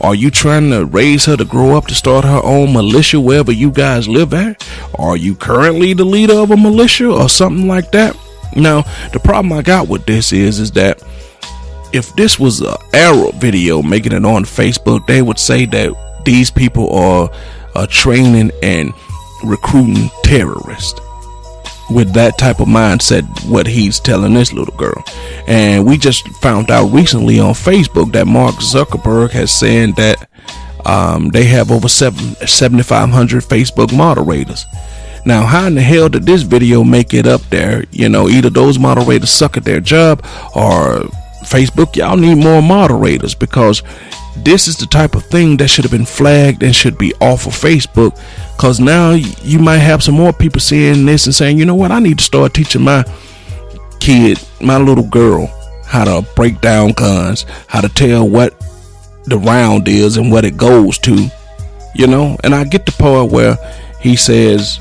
Are you trying to raise her to grow up to start her own militia wherever you guys live at? Are you currently the leader of a militia or something like that? Now, the problem I got with this is that if this was an Arab video making it on Facebook, they would say that these people are training and recruiting terrorists with that type of mindset, what he's telling this little girl. And we just found out recently on Facebook that Mark Zuckerberg has said that they have over 7,500 Facebook moderators. Now, how in the hell did this video make it up there? Either those moderators suck at their job, or Facebook, y'all need more moderators, because this is the type of thing that should have been flagged and should be off of Facebook. Because now you might have some more people seeing this and saying, you know what, I need to start teaching my kid, my little girl, how to break down guns, how to tell what the round is and what it goes to, And I get the part where he says,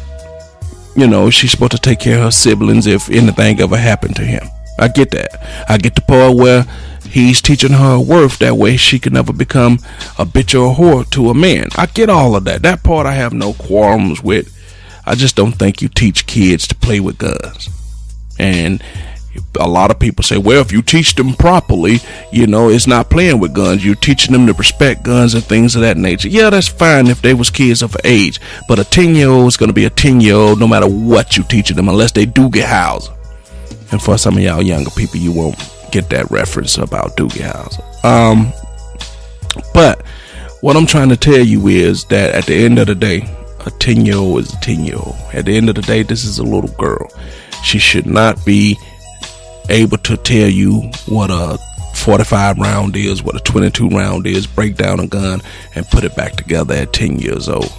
she's supposed to take care of her siblings if anything ever happened to him. I get that. I get the part where he's teaching her worth, that way she can never become a bitch or a whore to a man. I get all of that. That part I have no qualms with. I just don't think you teach kids to play with guns. And a lot of people say, well, if you teach them properly, it's not playing with guns. You're teaching them to respect guns and things of that nature. Yeah, that's fine if they was kids of age. But a 10-year-old is going to be a 10-year-old no matter what you teaching them, unless they Doogie Howser. And for some of y'all younger people, you won't get that reference about Doogie Howser. But what I'm trying to tell you is that at the end of the day, a 10-year-old is a 10-year-old. At the end of the day, this is a little girl. She should not be able to tell you what a 45 round is, what a 22 round is, break down a gun and put it back together at 10 years old.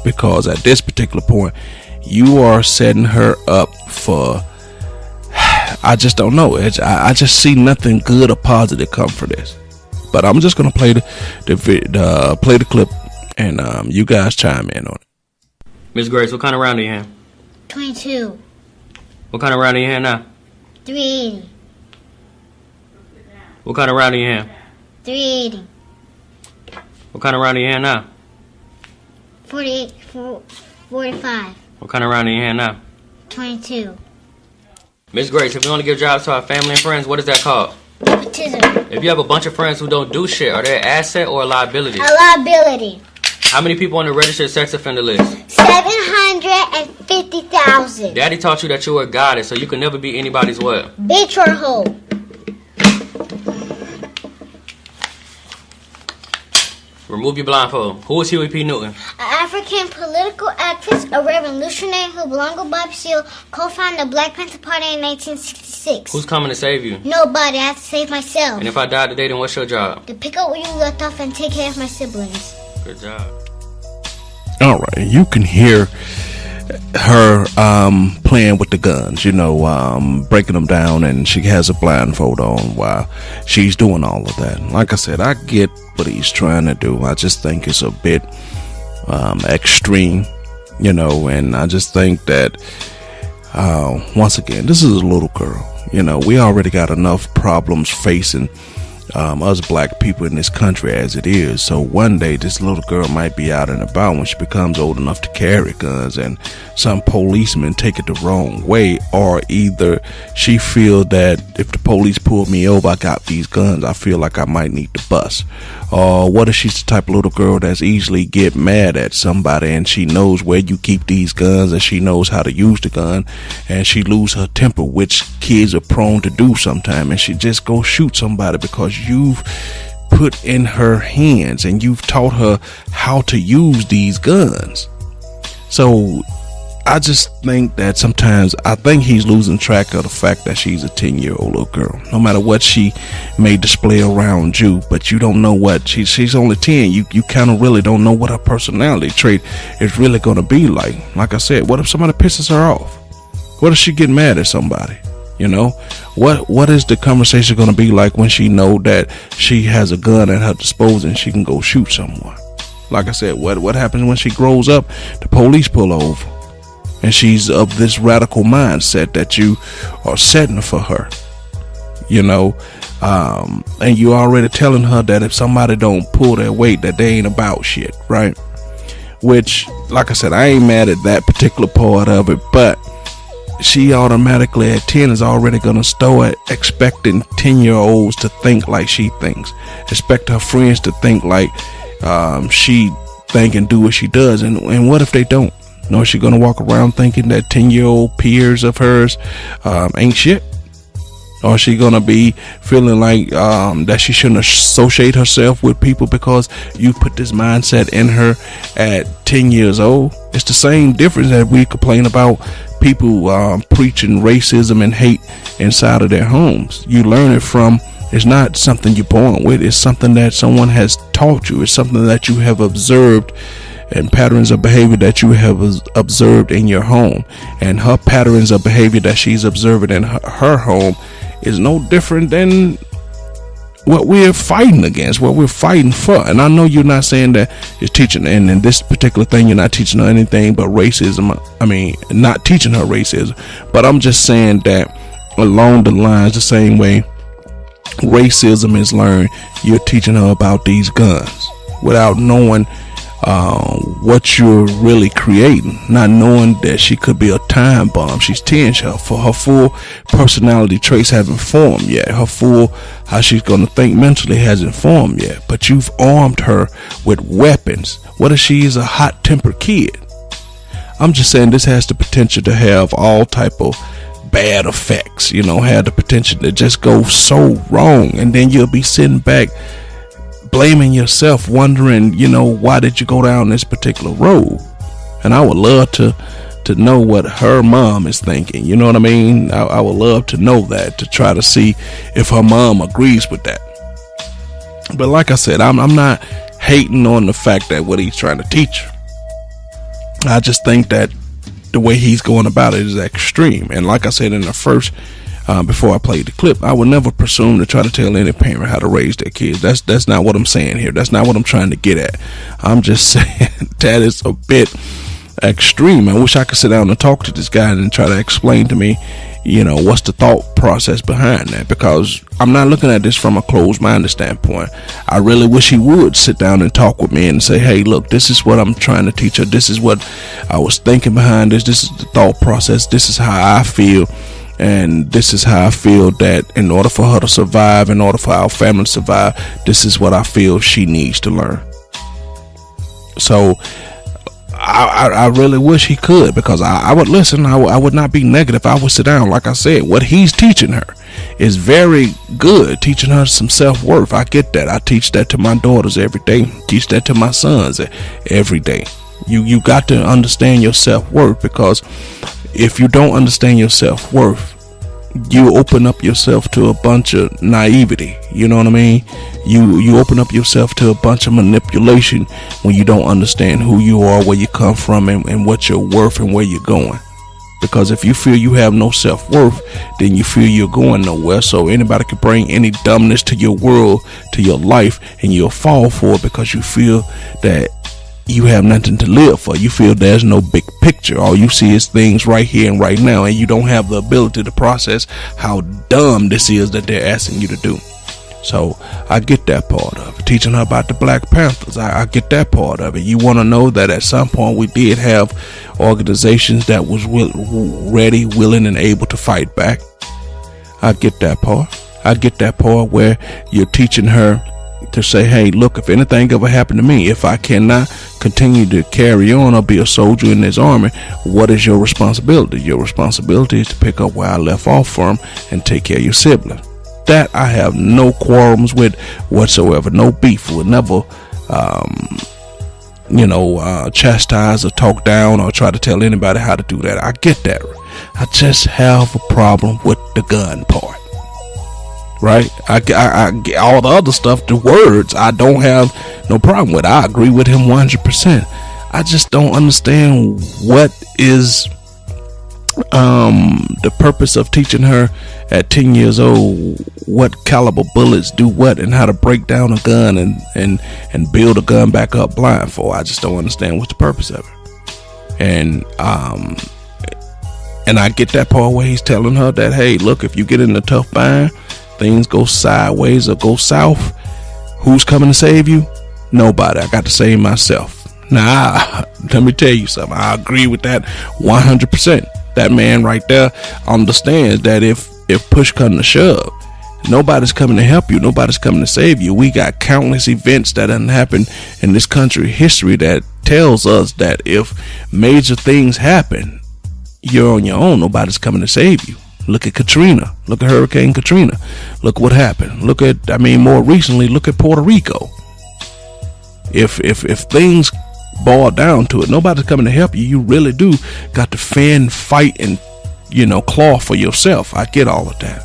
Because at this particular point, you are setting her up for, I just don't know. I just see nothing good or positive come for this. But I'm just gonna play the clip, and you guys chime in on it. Miss Grace, what kind of round are you in? 22. What kind of round are you in now? 380. What kind of round are you in? 380. What kind of round are you in now? 45. What kind of round are you in now? 22. Miss Grace, if you want to give jobs to our family and friends, what is that called? Nepotism. If you have a bunch of friends who don't do shit, are they an asset or a liability? A liability. How many people on the registered sex offender list? 750,000. Daddy taught you that you were a goddess, so you can never be anybody's what? Bitch or hoe. Remove your blindfold. Who is Huey P. Newton? An African political activist, a revolutionary who belonged to Bob Seale, co-founded the Black Panther Party in 1966. Who's coming to save you? Nobody. I have to save myself. And if I die today, then what's your job? To pick up where you left off and take care of my siblings. Good job. All right, you can hear her playing with the guns, breaking them down, and she has a blindfold on while she's doing all of that. Like I said, I get what he's trying to do. I just think it's a bit extreme, and I just think that once again, this is a little girl. We already got enough problems facing us black people in this country as it is. So one day this little girl might be out and about when she becomes old enough to carry guns, and some policemen take it the wrong way, or either she feel that if the police pull me over, I got these guns, I feel like I might need to bust. Or what if she's the type of little girl that's easily get mad at somebody, and she knows where you keep these guns, and she knows how to use the gun, and she lose her temper, which kids are prone to do sometime, and she just go shoot somebody because you've put in her hands and you've taught her how to use these guns. So I just think that sometimes I think he's losing track of the fact that she's a 10-year-old little girl. No matter what she may display around you, but you don't know what she's only 10. You kind of really don't know what her personality trait is really going to be like. Like I said, what if somebody pisses her off? What if she get mad at somebody? What is the conversation going to be like when she know that she has a gun at her disposal and she can go shoot someone? Like I said, what happens when she grows up? The police pull her over, and she's of this radical mindset that you are setting for her, and you already telling her that if somebody don't pull their weight, that they ain't about shit, right? Which, like I said, I ain't mad at that particular part of it, but she automatically at 10 is already gonna start expecting 10-year-olds to think like she thinks, expect her friends to think like she think and do what she does, and what if they don't? Is she gonna walk around thinking that 10-year-old peers of hers ain't shit? Or is she gonna be feeling like that she shouldn't associate herself with people because you put this mindset in her at 10 years old? It's the same difference that we complain about people preaching racism and hate inside of their homes. You learn it from, it's not something you're born with, it's something that someone has taught you, it's something that you have observed, and patterns of behavior that you have observed in your home. And her patterns of behavior that she's observing in her home is no different than what we're fighting against, what we're fighting for. And I know you're not saying that you're teaching, and in this particular thing, you're not teaching her anything but racism. I mean, not teaching her racism, but I'm just saying that along the lines, the same way racism is learned, you're teaching her about these guns without knowing what you're really creating, not knowing that she could be a time bomb. She's 10. Her full personality traits haven't formed yet. Her full, how she's going to think mentally hasn't formed yet. But you've armed her with weapons. What if she is a hot-tempered kid? I'm just saying this has the potential to have all type of bad effects, have the potential to just go so wrong, and then you'll be sitting back blaming yourself, wondering, why did you go down this particular road? And I would love to know what her mom is thinking. You know what I mean? I would love to know that, to try to see if her mom agrees with that. But like I said, I'm not hating on the fact that what he's trying to teach her. I just think that the way he's going about it is extreme. And like I said in the first, before I played the clip, I would never presume to try to tell any parent how to raise their kids. That's not what I'm saying here. That's not what I'm trying to get at. I'm just saying that is a bit extreme. I wish I could sit down and talk to this guy and try to explain to me, what's the thought process behind that, because I'm not looking at this from a closed-minded standpoint. I really wish he would sit down and talk with me and say, hey, look, this is what I'm trying to teach her. This is what I was thinking behind this. This is the thought process. This is how I feel. And this is how I feel that in order for her to survive, in order for our family to survive, this is what I feel she needs to learn. So I really wish he could, because I would listen. I would not be negative. I would sit down. Like I said, what he's teaching her is very good, teaching her some self-worth. I get that. I teach that to my daughters every day. Teach that to my sons every day. You got to understand your self-worth, because if you don't understand your self-worth, you open up yourself to a bunch of naivety. You know what I mean? You open up yourself to a bunch of manipulation when you don't understand who you are, where you come from, and what you're worth and where you're going. Because if you feel you have no self-worth, then you feel you're going nowhere. So anybody can bring any dumbness to your world, to your life, and you'll fall for it because you feel that you have nothing to live for. You feel there's no big picture. All you see is things right here and right now, and you don't have the ability to process how dumb this is that they're asking you to do. So I get that part of it. Teaching her about the Black Panthers, I get that part of it. You want to know that at some point we did have organizations that was ready, willing, and able to fight back. I get that part. I get that part where you're teaching her to say, hey, look, if anything ever happened to me, if I cannot continue to carry on or be a soldier in this army, what is your responsibility? Your responsibility is to pick up where I left off from and take care of your sibling. That I have no quarrels with whatsoever, no beef. We'll never chastise or talk down or try to tell anybody how to do that. I get that. I just have a problem with the gun part. Right? I get all the other stuff, the words, I don't have no problem with. I agree with him 100%. I just don't understand what is the purpose of teaching her at 10 years old what caliber bullets do what and how to break down a gun and build a gun back up blindfold. I just don't understand what's the purpose of it. And I get that part where he's telling her that, hey, look, if you get in a tough bind, things go sideways or go south, who's coming to save you? Nobody. I got to save myself. Now, let me tell you something. I agree with that 100%. That man right there understands that if push comes to shove, nobody's coming to help you. Nobody's coming to save you. We got countless events that done happened in this country history that tells us that if major things happen, you're on your own. Nobody's coming to save you. Look at Katrina. Look at Hurricane Katrina. Look what happened. More recently, look at Puerto Rico. If things boil down to it, nobody's coming to help you. You really do got to fend, fight, and claw for yourself. I get all of that.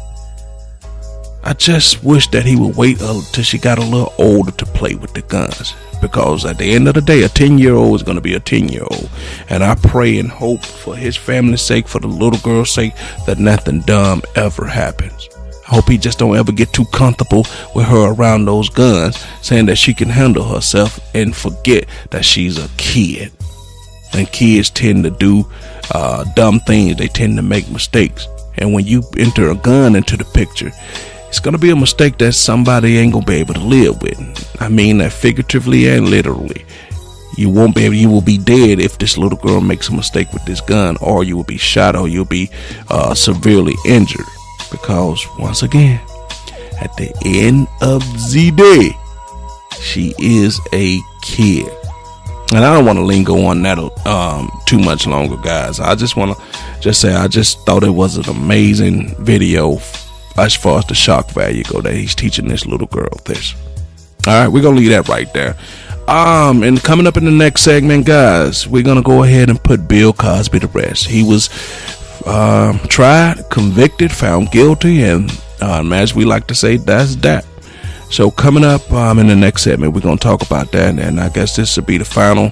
I just wish that he would wait till she got a little older to play with the guns, because at the end of the day, a 10-year-old is going to be a 10-year-old, and I pray and hope for his family's sake, for the little girl's sake, that nothing dumb ever happens. I hope he just don't ever get too comfortable with her around those guns, saying that she can handle herself and forget that she's a kid. And kids tend to do dumb things. They tend to make mistakes. And when you enter a gun into the picture, it's going to be a mistake that somebody ain't going to be able to live with. I mean that figuratively and literally. You won't be able, you will be dead if this little girl makes a mistake with this gun, or you will be shot, or you'll be severely injured. Because once again, at the end of the day, she is a kid. And I don't want to linger on that too much longer, guys. I just want to say I just thought it was an amazing video as far as the shock value go, that he's teaching this little girl this. All right, we're gonna leave that right there. And coming up in the next segment, guys, we're gonna go ahead and put Bill Cosby to rest. He was tried, convicted, found guilty, and as we like to say, that's that. So coming up in the next segment, we're going to talk about that, and I guess this will be the final,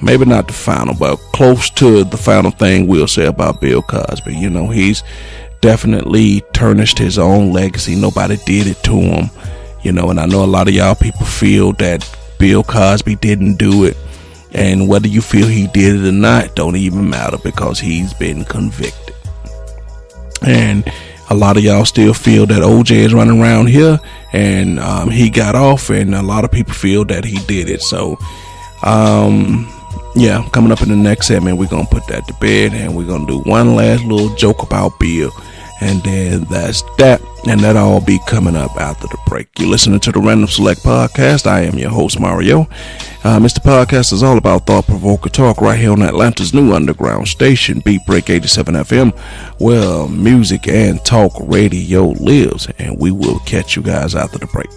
maybe not the final, but close to the final thing we'll say about Bill Cosby. You know, he's definitely tarnished his own legacy. Nobody did it to him, you know, and I know a lot of y'all people feel that Bill Cosby didn't do it, and whether you feel he did it or not don't even matter, because he's been convicted. And a lot of y'all still feel that OJ is running around here and he got off, and a lot of people feel that he did it. So yeah, coming up in the next segment, we're gonna put that to bed, and we're gonna do one last little joke about Bill, and then that's that, and that'll all be coming up after the break. You're listening to the Random Select Podcast. I am your host, Mario. Mr. Podcast is all about thought-provoking talk right here on Atlanta's new underground station, Beat Break 87 FM, where music and talk radio lives, and we will catch you guys after the break.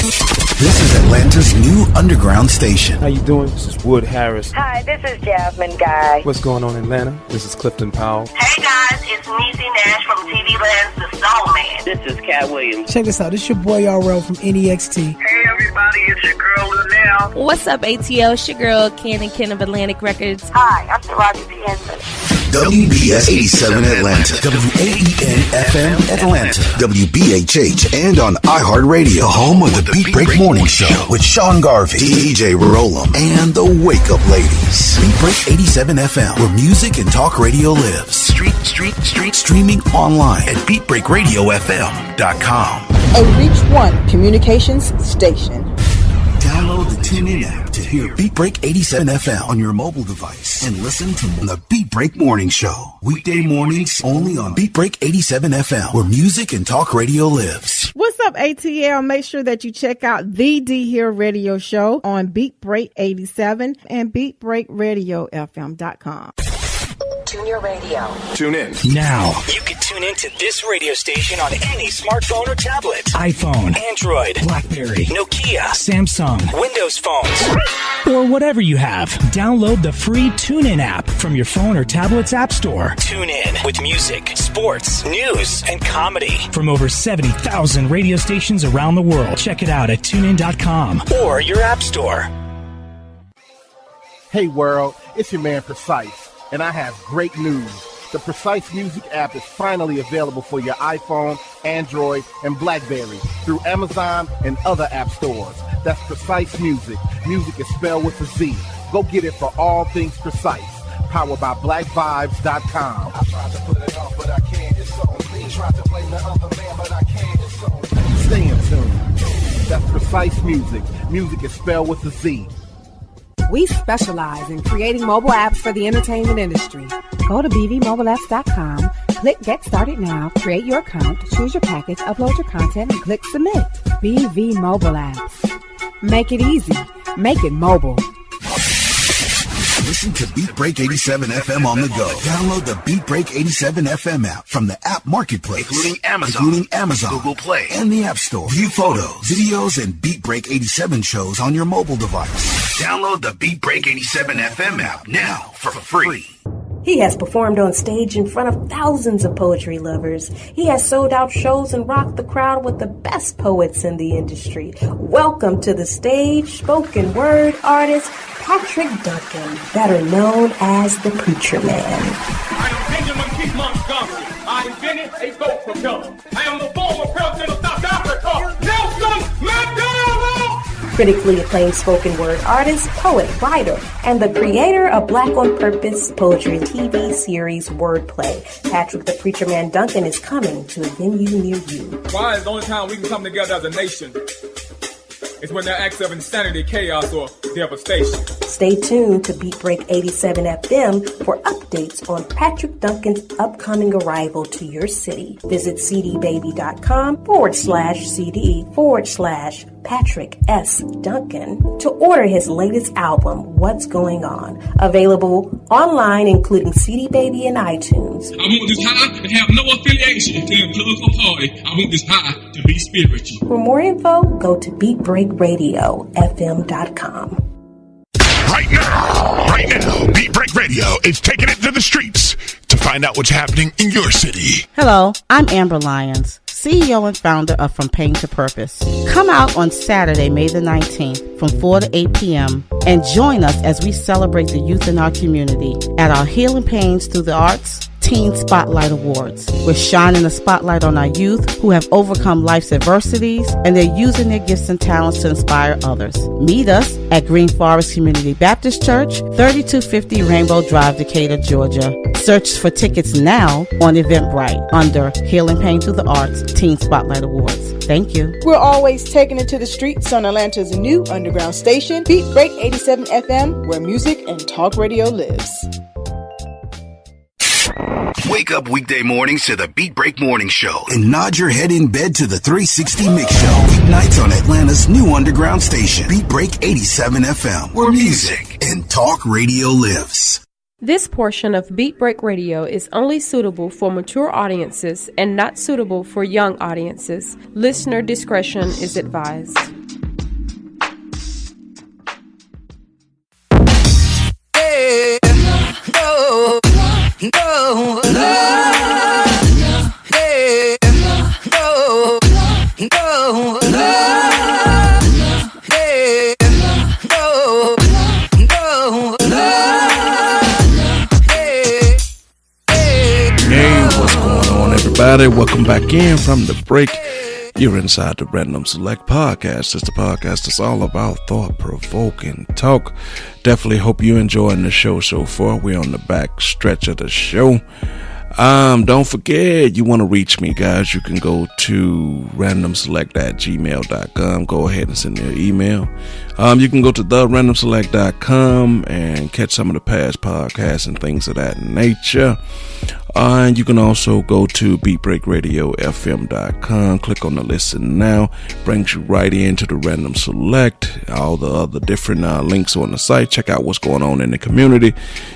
This is Atlanta's new underground station. How you doing? This is Wood Harris. Hi, this is Jasmine Guy. What's going on in Atlanta? This is Clifton Powell. Hey guys, it's Niecy Nash from TV Land's The Soul Man. This is Cat Williams. Check this out. This is your boy RL from NEXT. Hey everybody, it's your girl Linnell. What's up, ATL? It's your girl Candy Ken of Atlantic Records. Hi, I'm Taraji P. Henson. WBS 87 Atlanta, WAEN FM Atlanta, WBHH, and on iHeartRadio, home of the Beat Break Morning Show with Sean Garvey, DJ Rollum, and the Wake Up Ladies. Beat Break 87 FM, where music and talk radio lives. Streaming online at BeatBreakRadioFM.com. A Reach One communications station. Download the TuneIn app to hear Beat Break 87 FM on your mobile device and listen to the Beat Break Morning Show. Weekday mornings only on Beat Break 87 FM, where music and talk radio lives. What's up, ATL? Make sure that you check out the D Here Radio Show on Beat Break 87 and BeatBreakRadioFM.com. Tune your radio. Tune in. Now. You can tune into this radio station on any smartphone or tablet. iPhone, Android, BlackBerry, Nokia, Samsung, Windows phones, or whatever you have. Download the free TuneIn app from your phone or tablet's app store. Tune in with music, sports, news, and comedy from over 70,000 radio stations around the world. Check it out at TuneIn.com or your app store. Hey world, it's your man Precise. And I have great news. The Precise Music app is finally available for your iPhone, Android, and BlackBerry through Amazon and other app stores. That's Precise Music. Music is spelled with a Z. Go get it for all things Precise. Powered by BlackVibes.com. I tried to put it off, but I can't. It's on me. Tried to blame the other man, but I can't. It's on me. Stay in tune. That's Precise Music. Music is spelled with a Z. We specialize in creating mobile apps for the entertainment industry. Go to bvmobileapps.com, click Get Started Now, create your account, choose your package, upload your content, and click Submit. BV Mobile Apps. Make it easy. Make it mobile. Listen to Beat Break 87 FM on the go. Download the Beat Break 87 FM app from the app marketplace, including Amazon, Google Play, and the App Store. View photos, videos, and Beat Break 87 shows on your mobile device. Download the Beat Break 87 FM app now for free. He has performed on stage in front of thousands of poetry lovers. He has sold out shows and rocked the crowd with the best poets in the industry. Welcome to the stage, spoken word artist Patrick Duncan, better known as the Preacher Man. I am Benjamin P. Montgomery. I invented a vote vote for Trump. I am the former president of South Africa, Nelson Mandela. Critically acclaimed spoken word artist, poet, writer, and the creator of Black on Purpose poetry TV series Wordplay. Patrick the Preacher Man Duncan is coming to a venue near you. Why is the only time we can come together as a nation is when there are acts of insanity, chaos, or devastation. Stay tuned to Beat Break 87 FM for updates on Patrick Duncan's upcoming arrival to your city. Visit cdbaby.com/CD/Patrick S. Duncan to order his latest album, What's Going On. Available online, including CD Baby and iTunes. I want this high to have no affiliation to a political party. I want this high to be spiritual. For more info, go to BeatBreakRadioFM.com. Right now, Beat Break Radio is taking it to the streets to find out what's happening in your city. Hello, I'm Amber Lyons, CEO and founder of From Pain to Purpose. Come out on Saturday, May the 19th from 4 to 8 p.m. and join us as we celebrate the youth in our community at our Healing Pains Through the Arts Teen Spotlight Awards. We're shining the spotlight on our youth who have overcome life's adversities and they're using their gifts and talents to inspire others. Meet us at Green Forest Community Baptist Church, 3250 Rainbow Drive, Decatur, Georgia. Search for tickets now on Eventbrite under Healing Pain Through the Arts Teen Spotlight Awards. Thank you. We're always taking it to the streets on Atlanta's new underground station, Beat Break 87 FM, where music and talk radio lives. Wake up weekday mornings to the Beat Break Morning Show and nod your head in bed to the 360 Mix Show. Weeknights on Atlanta's new underground station, Beat Break 87 FM, where music and talk radio lives. This portion of Beat Break Radio is only suitable for mature audiences and not suitable for young audiences. Listener discretion is advised. Hey, no. No, no, hey, no, no, no, hey, no, no, hey, Hey, what's going on, everybody? Welcome back in from the break. You're inside the Random Select Podcast. It's the podcast that's all about thought-provoking talk. Definitely hope you're enjoying the show so far. We're on the back stretch of the show. Don't forget, you want to reach me, guys. You can go to randomselect@gmail.com. Go ahead and send me an email. You can go to therandomselect.com and catch some of the past podcasts and things of that nature. And you can also go to beatbreakradiofm.com, click on the listen now, brings you right into the Random Select, all the other different links on the site. Check out what's going on in the community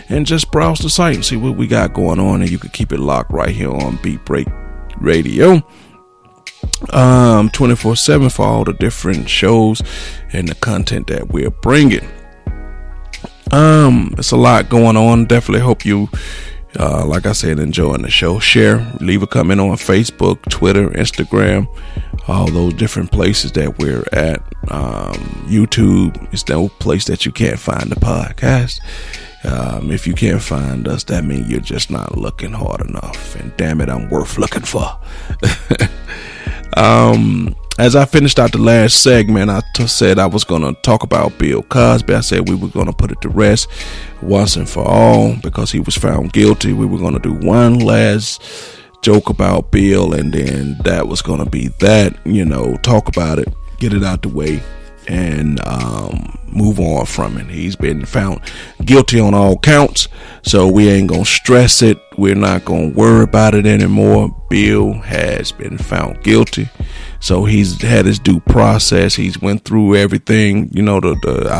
and just browse the site and see what we got going on, and you can keep it locked right here on Beat Break Radio 24/7 for all the different shows and the content that we're bringing. It's a lot going on. Definitely hope you like I said, enjoying the show. Share, leave a comment on Facebook, Twitter, Instagram, all those different places that we're at. YouTube is no place that you can't find the podcast. If you can't find us, that means you're just not looking hard enough. And damn it, I'm worth looking for. As I finished out the last segment, I said I was going to talk about Bill Cosby. I said we were going to put it to rest once and for all because he was found guilty. We were going to do one last joke about Bill, and then that was going to be that, talk about it, get it out the way, and move on from it. He's been found guilty on all counts, so we ain't going to stress it. We're not going to worry about it anymore. Bill has been found guilty. So he's had his due process. He's went through everything. I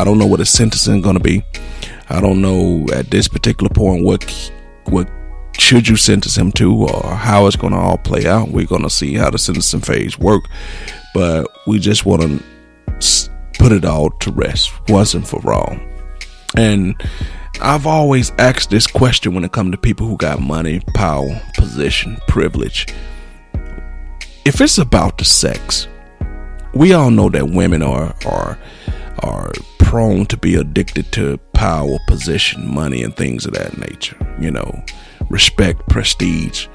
don't know what his sentencing is going to be. I don't know at this particular point what should you sentence him to or how it's going to all play out. We're going to see how the sentencing phase work. But we just want to put it all to rest once and for all. And I've always asked this question when it comes to people who got money, power, position, privilege. If it's about the sex, we all know that women are prone to be addicted to power, position, money, and things of that nature. Respect, prestige.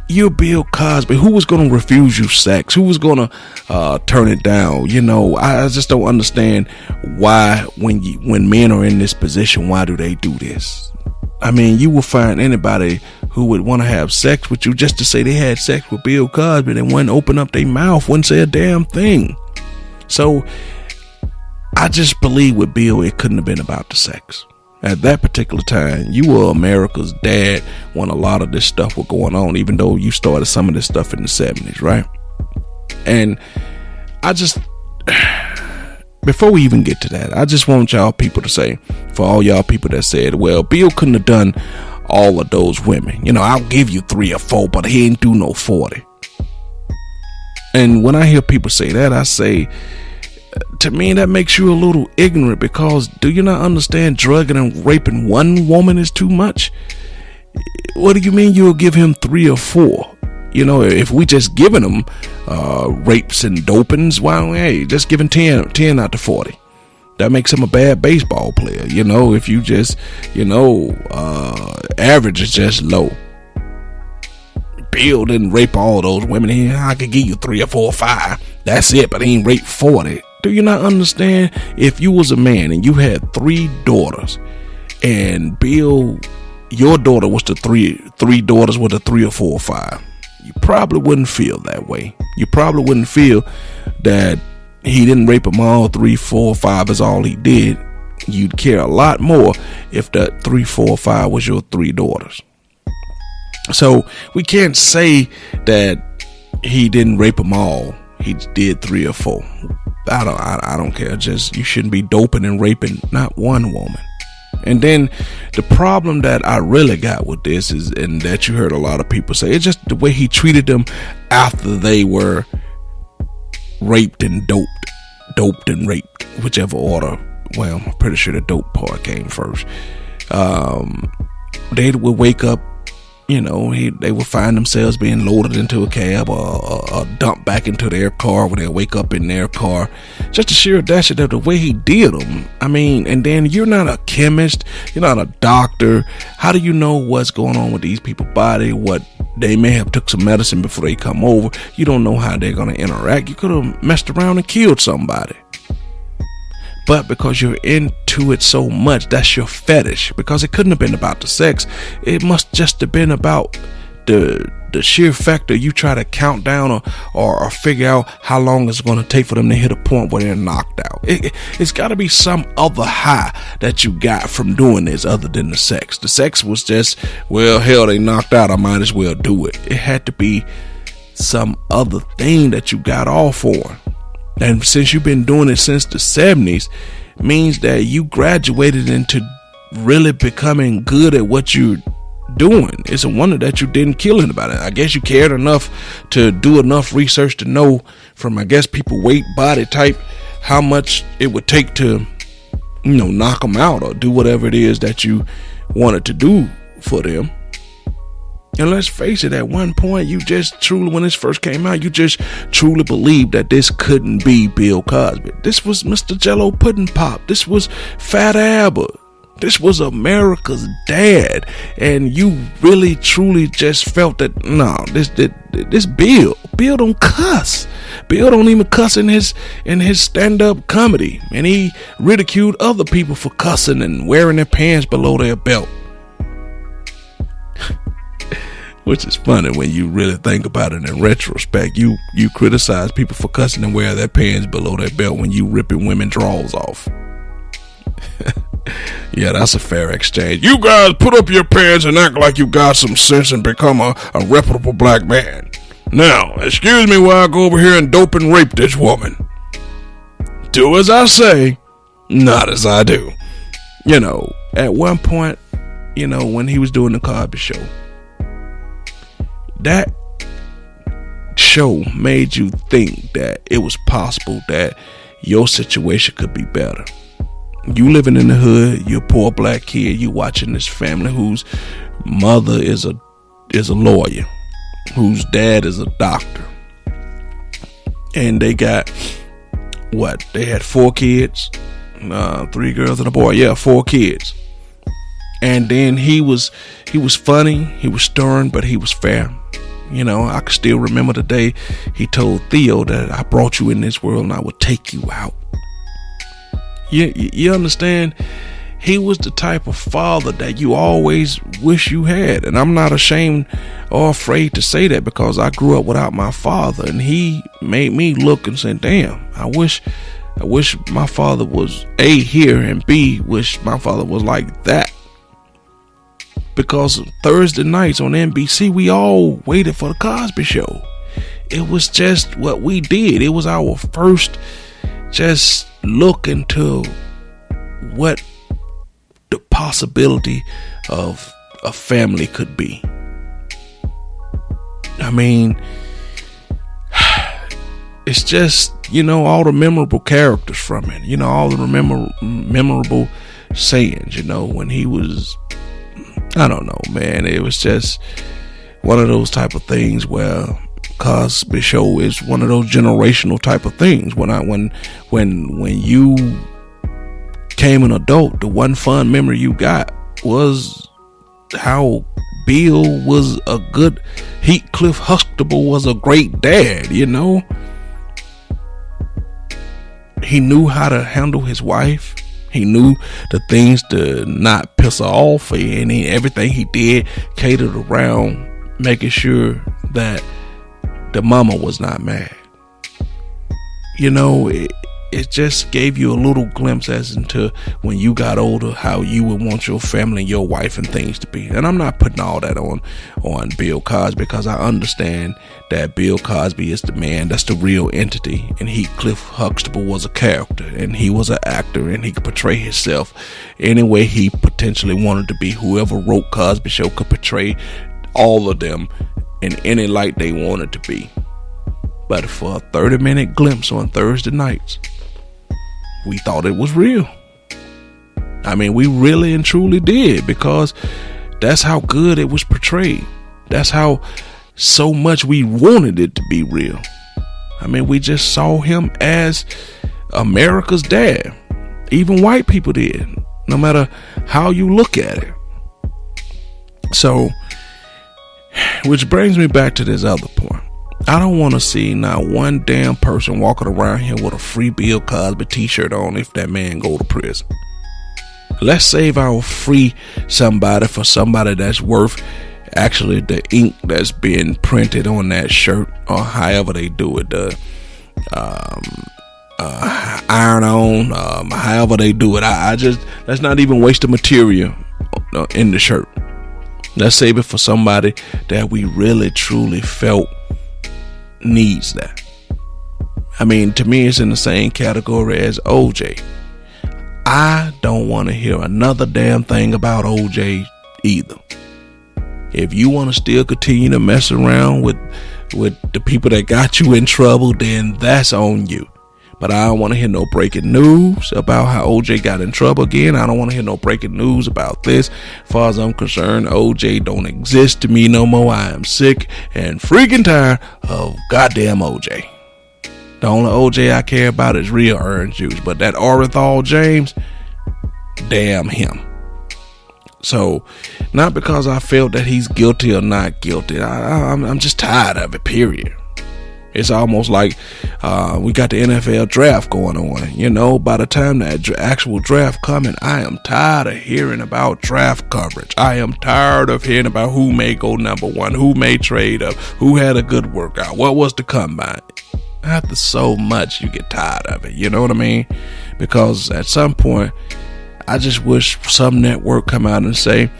you're Bill Cosby. Who was going to refuse you sex? Who was going to turn it down? You know, I just don't understand why when men are in this position, why do they do this? I mean, you will find anybody who would want to have sex with you just to say they had sex with Bill Cosby. They wouldn't open up their mouth, wouldn't say a damn thing. So I just believe with Bill, it couldn't have been about the sex. At that particular time, you were America's dad when a lot of this stuff was going on, even though you started some of this stuff in the 70s, right? And I just, before we even get to that, I just want y'all people to say, for all y'all people that said, well, Bill couldn't have done all of those women. You know, I'll give you 3 or 4, but he ain't do no 40. And when I hear people say that, I say, to me, that makes you a little ignorant, because do you not understand drugging and raping one woman is too much? What do you mean you'll give him 3 or 4? You know, if we just giving him rapes and dopings, why, hey, just giving 10 out to 40. That makes him a bad baseball player. You know, if you just, average is just low. Bill didn't rape all those women. I could give you 3 or 4 or 5. That's it, but he ain't raped 40. Do you not understand? If you was a man and you had 3 daughters, and Bill, your daughter was the three daughters with a 3 or 4 or 5, you probably wouldn't feel that way. You probably wouldn't feel that he didn't rape them all. 3, 4, 5 is all he did. You'd care a lot more if that 3, 4, 5 was your 3 daughters. So we can't say that he didn't rape them all. He did 3 or 4. I don't care. Just, you shouldn't be doping and raping not one woman. And then the problem that I really got with this is, and that you heard a lot of people say, it's just the way he treated them after they were raped and doped and raped, whichever order. Well, I'm pretty sure the dope part came first. They would wake up, they would find themselves being loaded into a cab or dumped back into their car when they wake up in their car. Just the sheer audacity of the way he did them. I mean, and then you're not a chemist, you're not a doctor. How do you know what's going on with these people's body? What they may have took some medicine before they come over. You don't know how they're going to interact. You could have messed around and killed somebody. But because you're into it so much, that's your fetish. Because it couldn't have been about the sex. It must just have been about the sheer factor you try to count down or figure out how long it's going to take for them to hit a point where they're knocked out. It's got to be some other high that you got from doing this other than the sex. The sex was just, well, hell, they knocked out, I might as well do it. It had to be some other thing that you got off on. And since you've been doing it since the 70s, means that you graduated into really becoming good at what you're doing. It's a wonder that you didn't kill anybody. I guess you cared enough to do enough research to know from, I guess, people weight, body type, how much it would take to, knock them out or do whatever it is that you wanted to do for them. And let's face it, at one point, you just truly, when this first came out, you just truly believed that this couldn't be Bill Cosby. This was Mr. Jello Pudding Pop. This was Fat Albert. This was America's dad. And you really, truly just felt that, no, this Bill don't cuss. Bill don't even cuss in his stand-up comedy. And he ridiculed other people for cussing and wearing their pants below their belt. Which is funny when you really think about it in retrospect. You criticize people for cussing and wearing their pants below their belt when you ripping women drawers off. Yeah, that's a fair exchange. You guys put up your pants and act like you got some sense and become a reputable black man. Now, excuse me while I go over here and dope and rape this woman. Do as I say, not as I do. At one point, when he was doing the Cosby Show, that show made you think that it was possible that your situation could be better. You living in the hood, you're a poor black kid, you watching this family whose mother is a lawyer, whose dad is a doctor. And they got, they had 4 kids, 3 girls and a boy. Yeah, 4 kids. And then he was funny, he was stern, but he was fair. You know, I can still remember the day he told Theo that I brought you in this world and I would take you out. You understand? He was the type of father that you always wish you had. And I'm not ashamed or afraid to say that, because I grew up without my father, and he made me look and say, damn, I wish my father was A, here, and B, wish my father was like that. Because Thursday nights on NBC, we all waited for the Cosby Show. It was just what we did. It was our first just look into what the possibility of a family could be. I mean, it's just, you know, all the memorable characters from it, you know, all the memorable sayings, you know, when he was, I don't know, man, it was just one of those type of things where Cosby Show is one of those generational type of things. When you became an adult, the one fun memory you got was how Bill was a good, Heathcliff Huxtable was a great dad, you know. He knew how to handle his wife. He knew the things to not piss her off, and everything he did catered around making sure that the mama was not mad. You know, it just gave you a little glimpse as into when you got older, how you would want your family and your wife and things to be. And I'm not putting all that on Bill Cosby, because I understand that Bill Cosby is the man, that's the real entity, and Heathcliff Huxtable was a character, and he was an actor, and he could portray himself any way he potentially wanted to be. Whoever wrote Cosby Show could portray all of them in any light they wanted to be. But for a 30-minute glimpse on Thursday nights, we thought it was real. I mean, we really and truly did, because that's how good it was portrayed. That's how so much we wanted it to be real. I mean, we just saw him as America's dad. Even white people did, no matter how you look at it. So, which brings me back to this other point. I don't want to see not one damn person walking around here with a free Bill Cosby t-shirt on if that man go to prison. Let's save our free somebody for somebody that's worth actually the ink that's being printed on that shirt, or however they do it, the iron on, however they do it. I just, let's not even waste the material in the shirt. Let's save it for somebody that we really truly felt needs that. I mean, to me, it's in the same category as OJ. I don't want to hear another damn thing about OJ either. If you want to still continue to mess around with the people that got you in trouble, then that's on you. But I don't want to hear no breaking news about how OJ got in trouble again. I don't want to hear no breaking news about this. As far as I'm concerned, OJ don't exist to me no more. I am sick and freaking tired of goddamn OJ. The only OJ I care about is real orange juice. But that Orenthal James, damn him. So, not because I felt that he's guilty or not guilty. I'm just tired of it, period. It's almost like we got the NFL draft going on. You know, by the time that actual draft coming, I am tired of hearing about draft coverage. I am tired of hearing about who may go number one, who may trade up, who had a good workout, what was the combine. After so much, you get tired of it. You know what I mean? Because at some point, I just wish some network come out and say,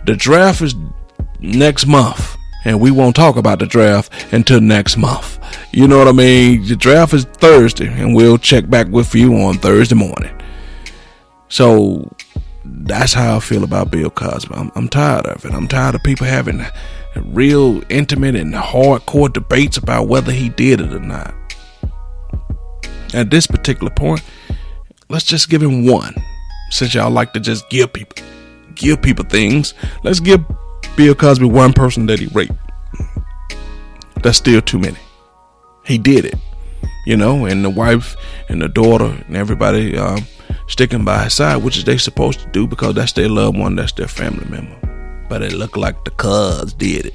the draft is next month, and we won't talk about the draft until next month. You know what I mean? The draft is Thursday, and we'll check back with you on Thursday morning. So that's how I feel about Bill Cosby. I'm tired of it. I'm tired of people having real intimate and hardcore debates about whether he did it or not. At this particular point, let's just give him one. Since y'all like to just give people things, let's give Bill Cosby one person that he raped. That's still too many. He did it, you know, and the wife and the daughter and everybody sticking by his side, which is they supposed to do because that's their loved one, that's their family member. But it looked like the cuz did it.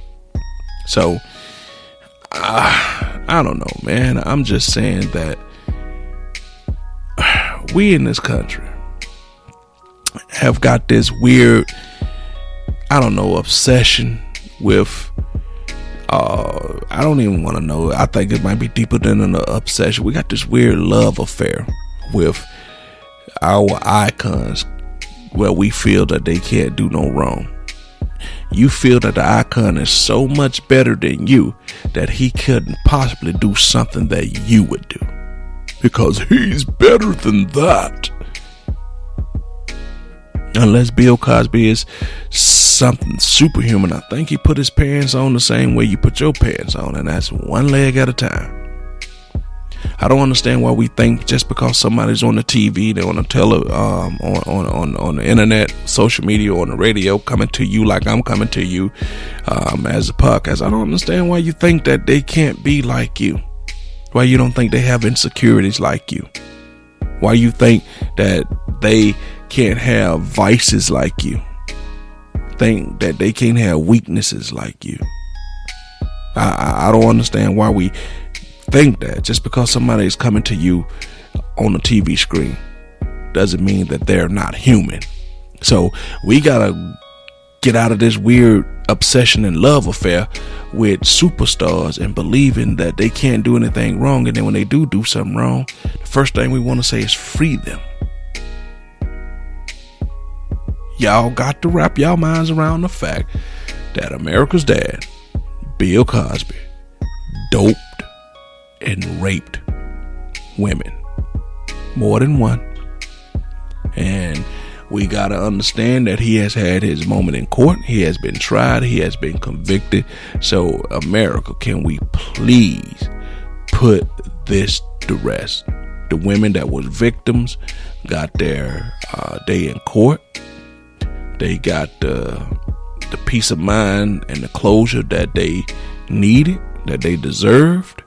So I don't know, man. I'm just saying that we in this country have got this weird, I don't know, obsession with, I don't even want to know. I think it might be deeper than an obsession. We got this weird love affair with our icons where we feel that they can't do no wrong. You feel that the icon is so much better than you that he couldn't possibly do something that you would do because he's better than that. Unless Bill Cosby is something superhuman. I think he put his pants on the same way you put your pants on, and that's one leg at a time. I don't understand why we think just because somebody's on the TV, they're on the on the internet, social media, on the radio, coming to you like I'm coming to you as a podcast. I don't understand why you think that they can't be like you. Why you don't think they have insecurities like you. Why you think that they can't have vices like you. Think that they can't have weaknesses like you. I don't understand why we think that just because somebody is coming to you on a TV screen doesn't mean that they're not human. So we gotta get out of this weird obsession and love affair with superstars and believing that they can't do anything wrong, and then when they do something wrong, the first thing we want to say is free them. Y'all got to wrap y'all minds around the fact that America's dad, Bill Cosby, doped and raped women, more than one. And we got to understand that he has had his moment in court. He has been tried. He has been convicted. So America, can we please put this to rest? The women that was victims got their day in court. They got the peace of mind and the closure that they needed, that they deserved.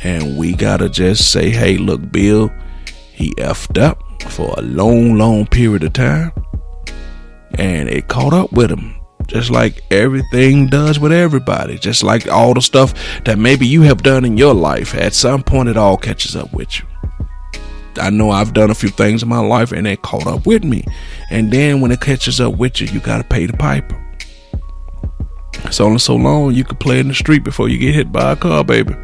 And we gotta just say, hey, look, Bill, he effed up for a long period of time, and it caught up with him, just like everything does with everybody. Just like all the stuff that maybe you have done in your life, at some point it all catches up with you. I know I've done a few things in my life and it caught up with me, and then when it catches up with you, you gotta pay the piper. It's only so long you can play in the street before you get hit by a car, baby.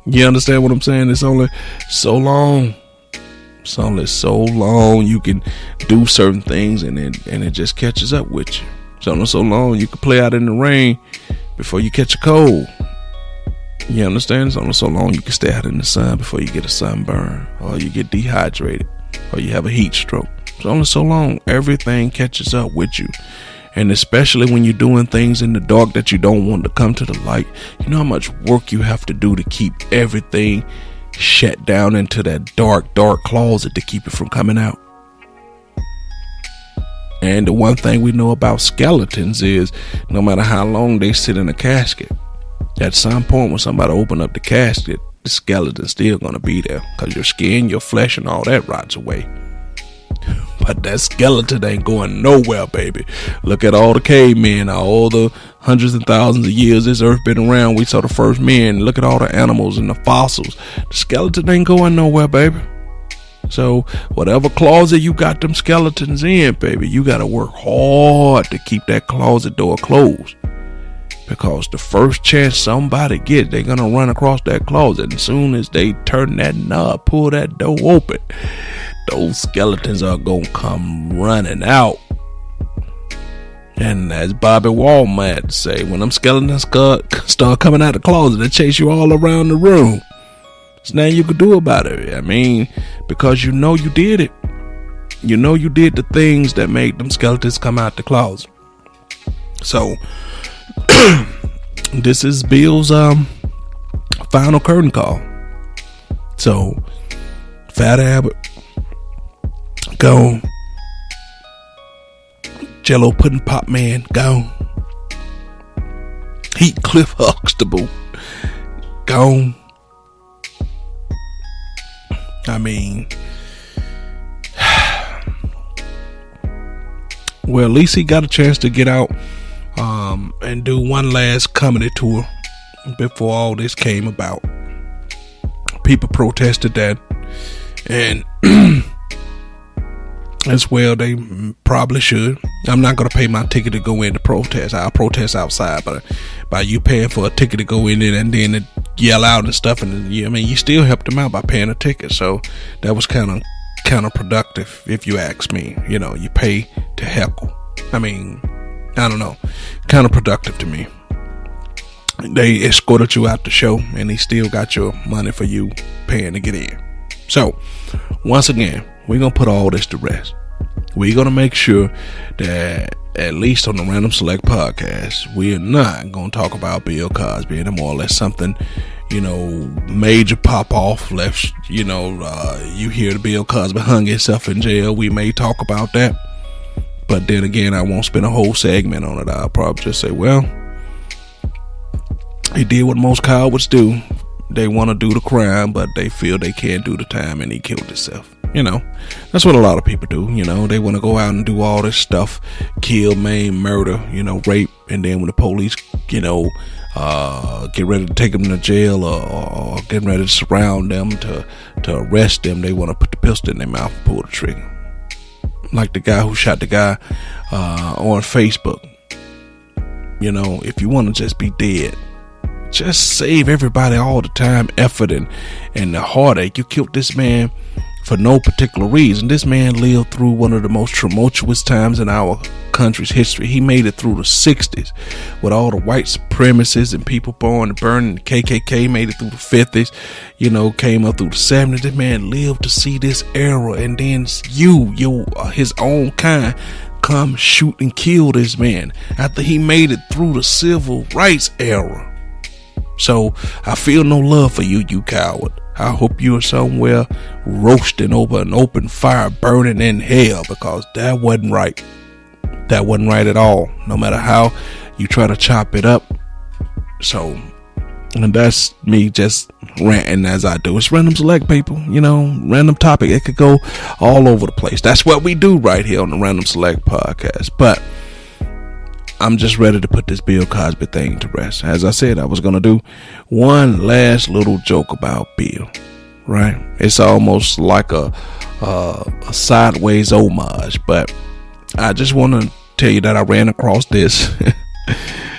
You understand what I'm saying? It's only so long. It's only so long you can do certain things, and it just catches up with you. It's only so long you can play out in the rain before you catch a cold. You understand? It's only so long you can stay out in the sun before you get a sunburn, or you get dehydrated, or you have a heat stroke. It's only so long. Everything catches up with you. And especially when you're doing things in the dark that you don't want to come to the light, you know how much work you have to do to keep everything shut down into that dark closet to keep it from coming out. And the one thing we know about skeletons is no matter how long they sit in a casket, at some point when somebody open up the casket, the skeleton's still going to be there, because your skin, your flesh, and all that rots away. But that skeleton ain't going nowhere, baby. Look at all the cavemen, all the hundreds and thousands of years this earth been around. We saw the first men. Look at all the animals and the fossils. The skeleton ain't going nowhere, baby. So whatever closet you got them skeletons in, baby, you got to work hard to keep that closet door closed. Because the first chance somebody gets, they're going to run across that closet. And as soon as they turn that knob, pull that door open, those skeletons are going to come running out. And as Bobby Walmart say, when them skeletons start coming out of the closet, they chase you all around the room. There's nothing you could do about it. I mean, because you know you did it. You know you did the things that made them skeletons come out the closet. So this is Bill's final curtain call. So Fat Albert, gone. Jello Pudding Pop Man, gone. Heathcliff Huxtable, gone. I mean, well, at least he got a chance to get out and do one last comedy tour before all this came about. People protested that, and as well they probably should. I'm not going to pay my ticket to go in to protest. I'll protest outside, but by you paying for a ticket to go in there and then yell out and stuff, and you still helped them out by paying a ticket. So that was kind of counterproductive, if you ask me. You pay to heckle. I don't know, counterproductive to me. They escorted you out the show, and they still got your money for you paying to get in. So once again, we're gonna put all this to rest. We're gonna make sure that at least on the Random Select podcast, we are not gonna talk about Bill Cosby anymore, unless something major pop off left. You hear the Bill Cosby hung himself in jail, we may talk about that. But then again, I won't spend a whole segment on it. I'll probably just say, well, he did what most cowards do. They want to do the crime, but they feel they can't do the time, and he killed himself. That's what a lot of people do. They want to go out and do all this stuff, kill, maim, murder, rape, and then when the police, get ready to take them to jail or getting ready to surround them to arrest them, they want to put the pistol in their mouth and pull the trigger. Like the guy who shot the guy on Facebook. If you want to just be dead, just save everybody all the time, effort, and the heartache. You killed this man for no particular reason. This man lived through one of the most tumultuous times in our country's history. He made it through the 60s with all the white supremacists and people born and burning. The KKK made it through the 50s, came up through the 70s. This man lived to see this era, and then his own kind, come shoot and kill this man after he made it through the civil rights era. So I feel no love for you, you coward. I hope you are somewhere roasting over an open fire, burning in hell, because that wasn't right. That wasn't right at all, no matter how you try to chop it up. So, and that's me just ranting as I do. It's Random Select, people. Random topic. It could go all over the place. That's what we do right here on the Random Select podcast. But I'm just ready to put this Bill Cosby thing to rest. As I said, I was going to do one last little joke about Bill, right? It's almost like a sideways homage, but I just want to tell you that I ran across this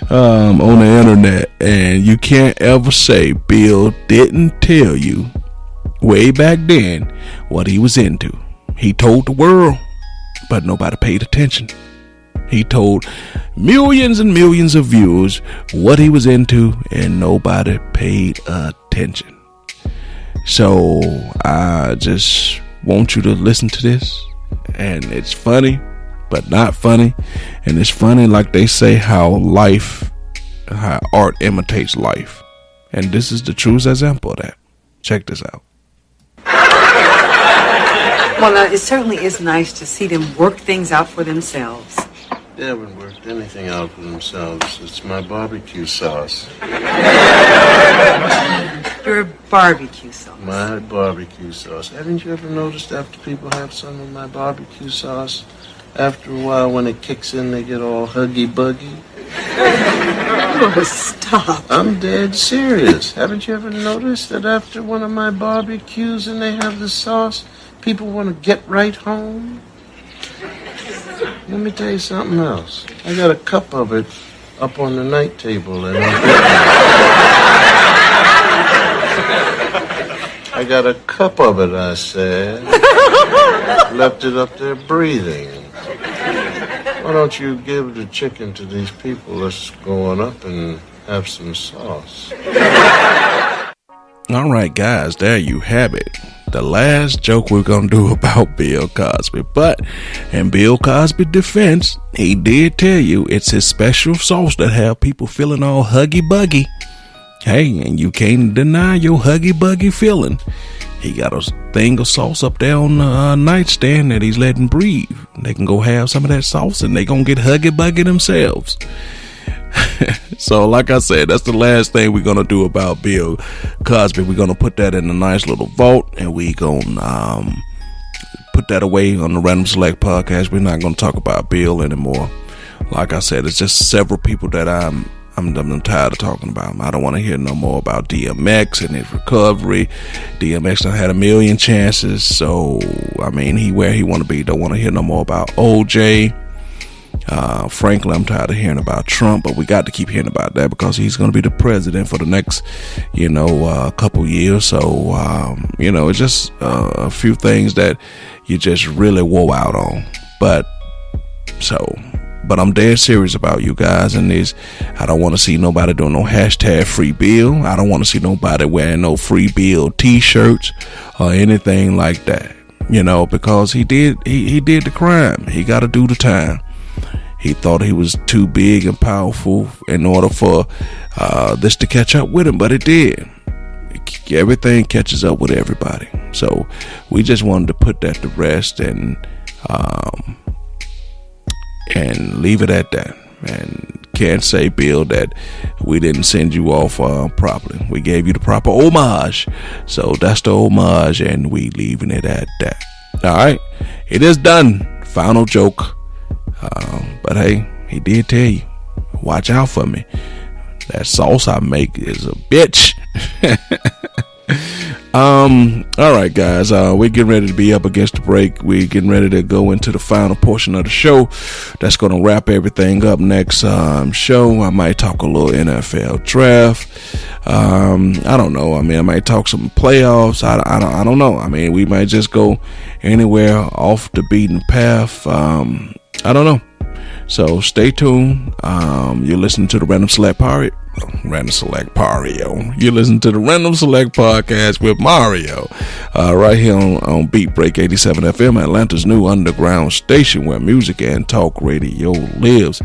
on the internet, and you can't ever say Bill didn't tell you way back then what he was into. He told the world, but nobody paid attention. He told millions and millions of viewers what he was into, and nobody paid attention. So I just want you to listen to this, and it's funny, but not funny. And it's funny, like they say, how art imitates life. And this is the truest example of that. Check this out. Well, it certainly is nice to see them work things out for themselves. They haven't worked anything out for themselves. It's my barbecue sauce. Your barbecue sauce. My barbecue sauce. Haven't you ever noticed after people have some of my barbecue sauce, after a while when it kicks in, they get all huggy-buggy? Oh, stop. I'm dead serious. Haven't you ever noticed that after one of my barbecues and they have the sauce, people want to get right home? Let me tell you something else. I got a cup of it up on the night table, and I got a cup of it, I said. Left it up there breathing. Why don't you give the chicken to these people that's going up and have some sauce? All right, guys, there you have it. The last joke we're going to do about Bill Cosby. But in Bill Cosby's defense, he did tell you it's his special sauce that have people feeling all huggy-buggy. Hey, and you can't deny your huggy-buggy feeling. He got a thing of sauce up there on the nightstand that he's letting breathe. They can go have some of that sauce and they going to get huggy-buggy themselves. So like I said, that's the last thing we're going to do about Bill Cosby. We're going to put that in a nice little vault, and we're going to put that away on the Random Select podcast. We're not going to talk about Bill anymore. Like I said, it's just several people that I'm tired of talking about him. I don't want to hear no more about DMX and his recovery. DMX done had a million chances, so I mean, he where he want to be. Don't want to hear no more about OJ. Frankly, I'm tired of hearing about Trump, but we got to keep hearing about that because he's going to be the president for the next, couple years. So, it's just a few things that you just really wore out on. But I'm dead serious about you guys and this. I don't want to see nobody doing no hashtag free bill. I don't want to see nobody wearing no free bill t-shirts or anything like that, because he did the crime. He got to do the time. He thought he was too big and powerful in order for this to catch up with him, but it did. Everything catches up with everybody. So we just wanted to put that to rest and leave it at that. And can't say, Bill, that we didn't send you off properly. We gave you the proper homage. So that's the homage, and we leaving it at that. All right, it is done. Final joke. But hey, he did tell you, watch out for me. That sauce I make is a bitch. All right, guys, we're getting ready to be up against the break. We're getting ready to go into the final portion of the show. That's going to wrap everything up next show. I might talk a little NFL draft. I don't know. I mean, I might talk some playoffs. I don't know. I mean, we might just go anywhere off the beaten path. I don't know. So stay tuned. You're listening to the Random Select Pario. You listen to the Random Select Podcast with Mario, right here on Beat Break 87 FM, Atlanta's new underground station where music and talk radio lives.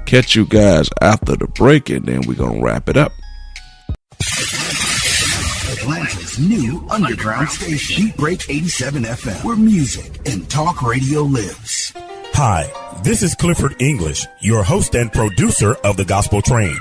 Catch you guys after the break, and then we're gonna wrap it up. Atlanta's new underground station, Beat Break 87 FM, where music and talk radio lives. Hi, this is Clifford English, your host and producer of The Gospel Train.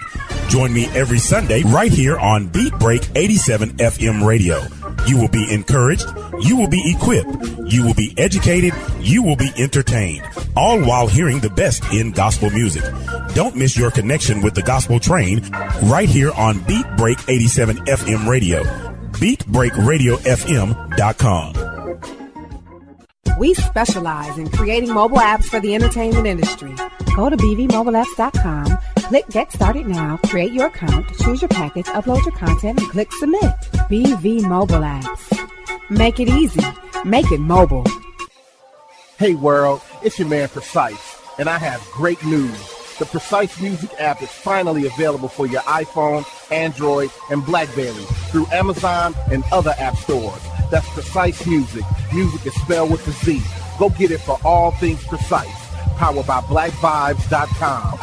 Join me every Sunday right here on Beat Break 87 FM radio. You will be encouraged, you will be equipped, you will be educated, you will be entertained, all while hearing the best in gospel music. Don't miss your connection with The Gospel Train right here on Beat Break 87 FM radio. BeatBreakRadioFM.com. We specialize in creating mobile apps for the entertainment industry. Go to bvmobileapps.com, click Get Started Now, create your account, choose your package, upload your content, and click Submit. BV Mobile Apps. Make it easy. Make it mobile. Hey world, it's your man Precise, and I have great news. The Precise Music app is finally available for your iPhone, Android, and BlackBerry through Amazon and other app stores. That's Precise Music. Music is spelled with a Z. Go get it for all things Precise. Powered by BlackVibes.com.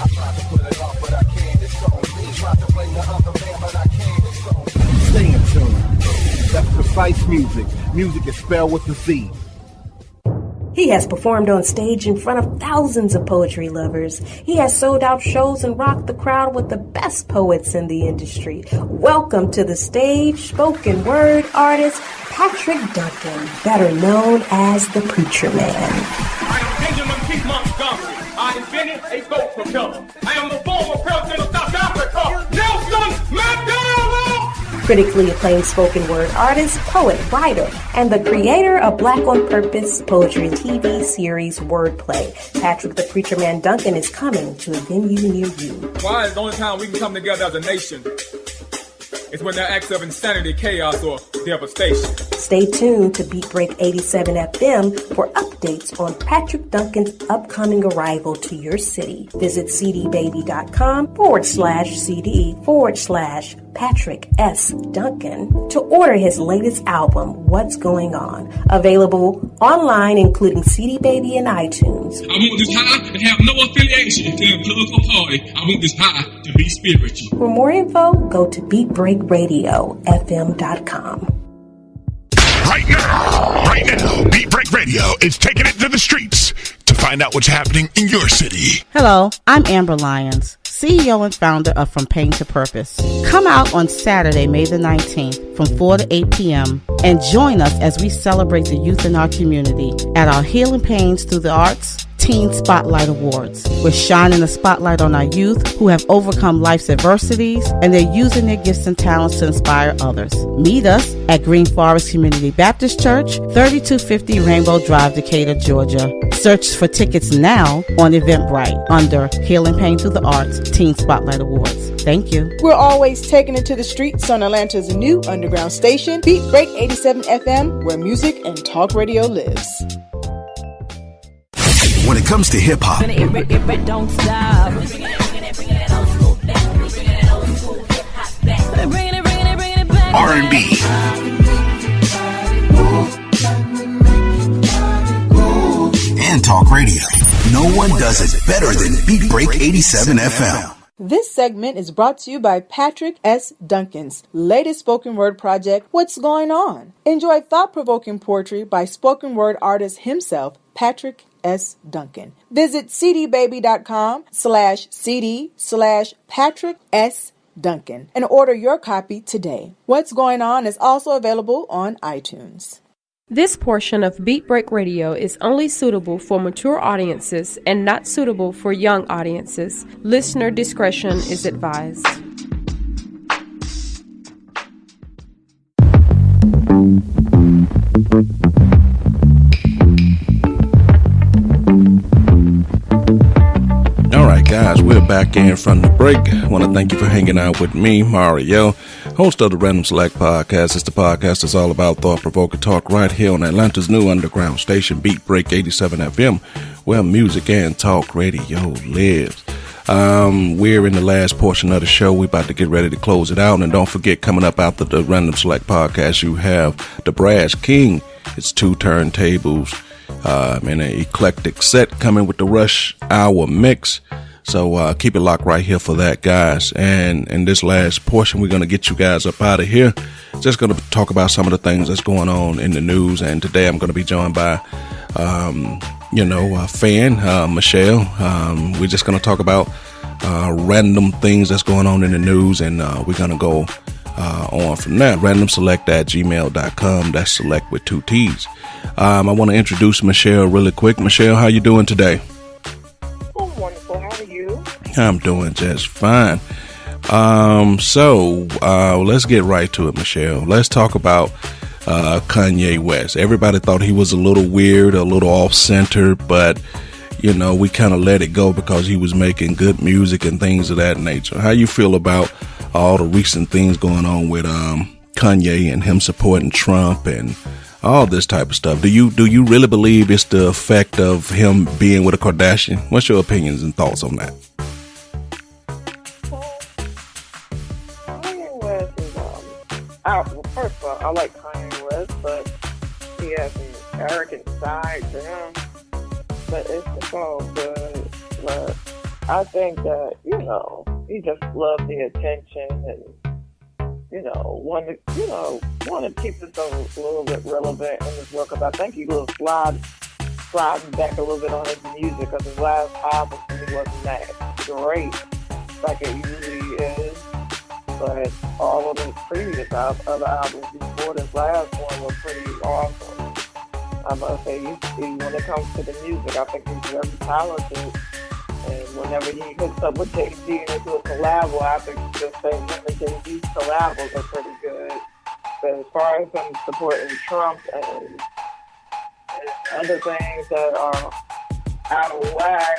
Stay in tune. That's Precise Music. Music is spelled with a Z. He has performed on stage in front of thousands of poetry lovers. He has sold out shows and rocked the crowd with the best poets in the industry. Welcome to the stage, spoken word artist, Patrick Duncan, better known as the Preacher Man. I am Benjamin P. Montgomery. I invented a goat propeller. I am the former president of South Africa, Nelson Mandela! Critically acclaimed spoken word artist, poet, writer, and the creator of Black on Purpose poetry TV series Wordplay. Patrick the Preacher Man Duncan is coming to a venue near you. Why is the only time we can come together as a nation? It's when there are acts of insanity, chaos, or devastation. Stay tuned to Beat Break 87 FM for updates on Patrick Duncan's upcoming arrival to your city. Visit cdbaby.com/CD/Patrick S. Duncan to order his latest album, What's Going On. Available online, including CD Baby and iTunes. I want this high to have no affiliation to a political party. I want this high to be spiritual. For more info, go to BeatBreakRadioFM.com. Right now, Beat Break Radio is taking it to the streets to find out what's happening in your city. Hello, I'm Amber Lyons, CEO and founder of From Pain to Purpose. Come out on Saturday, May the 19th from 4 to 8 p.m. and join us as we celebrate the youth in our community at our Healing Pains Through the Arts Teen Spotlight Awards. We're shining the spotlight on our youth who have overcome life's adversities and they're using their gifts and talents to inspire others. Meet us at Green Forest Community Baptist Church, 3250 Rainbow Drive, Decatur, Georgia. Search for tickets now on Eventbrite under Healing Pain Through the Arts Teen Spotlight Awards. Thank you. We're always taking it to the streets on Atlanta's new underground station, Beat Break 87 FM, where music and talk radio lives. When it comes to hip hop, Don't stop. R&B, and talk radio, no one does it better than Beat Break 87 FM. This segment is brought to you by Patrick S. Duncan's latest spoken word project, What's Going On? Enjoy thought-provoking poetry by spoken word artist himself, Patrick S. Duncan. Visit cdbaby.com/cd/Patrick S. Duncan and order your copy today. What's Going On is also available on iTunes. This portion of Beat Break Radio is only suitable for mature audiences and not suitable for young audiences. Listener discretion is advised. All right, guys, we're back in from the break. I want to thank you for hanging out with me, Mario, host of the Random Select Podcast. It's the podcast that's all about thought-provoking talk right here on Atlanta's new underground station, Beat Break 87 FM, where music and talk radio lives. We're in the last portion of the show. We're about to get ready to close it out. And don't forget, coming up after the Random Select Podcast, you have the Brass King. It's 2 turntables and an eclectic set coming with the Rush Hour mix. So keep it locked right here for that, guys. And in this last portion, we're going to get you guys up out of here. Just going to talk about some of the things that's going on in the news. And today I'm going to be joined by, fan, Michelle. We're just going to talk about random things that's going on in the news. And we're going to go on from that. randomselect@gmail.com. That's select with 2 T's. I want to introduce Michelle really quick. Michelle, how you doing today? Oh, wonderful. How are you? I'm doing just fine. So let's get right to it, Michelle. Let's talk about Kanye West. Everybody thought he was a little weird, a little off-center, but we kind of let it go because he was making good music and things of that nature. How you feel about all the recent things going on with Kanye and him supporting Trump and all this type of stuff? Do you really believe it's the effect of him being with a Kardashian? What's your opinions and thoughts on that? Kanye West is well, first of all, I like Kanye West, but he has an arrogant side to him. But it's all good. But I think that he just loves the attention and want to keep himself a little bit relevant in his work. I think he will sliding back a little bit on his music because his last album really wasn't that great like it usually is. But all of his previous other albums before this last one were pretty awesome. I must say, when it comes to the music, I think he's very talented. And whenever he hooks up with Jay-Z and they do a collab, I think just saying him and Jay-Z's collabs are pretty good. But as far as him supporting Trump and other things that are out of whack,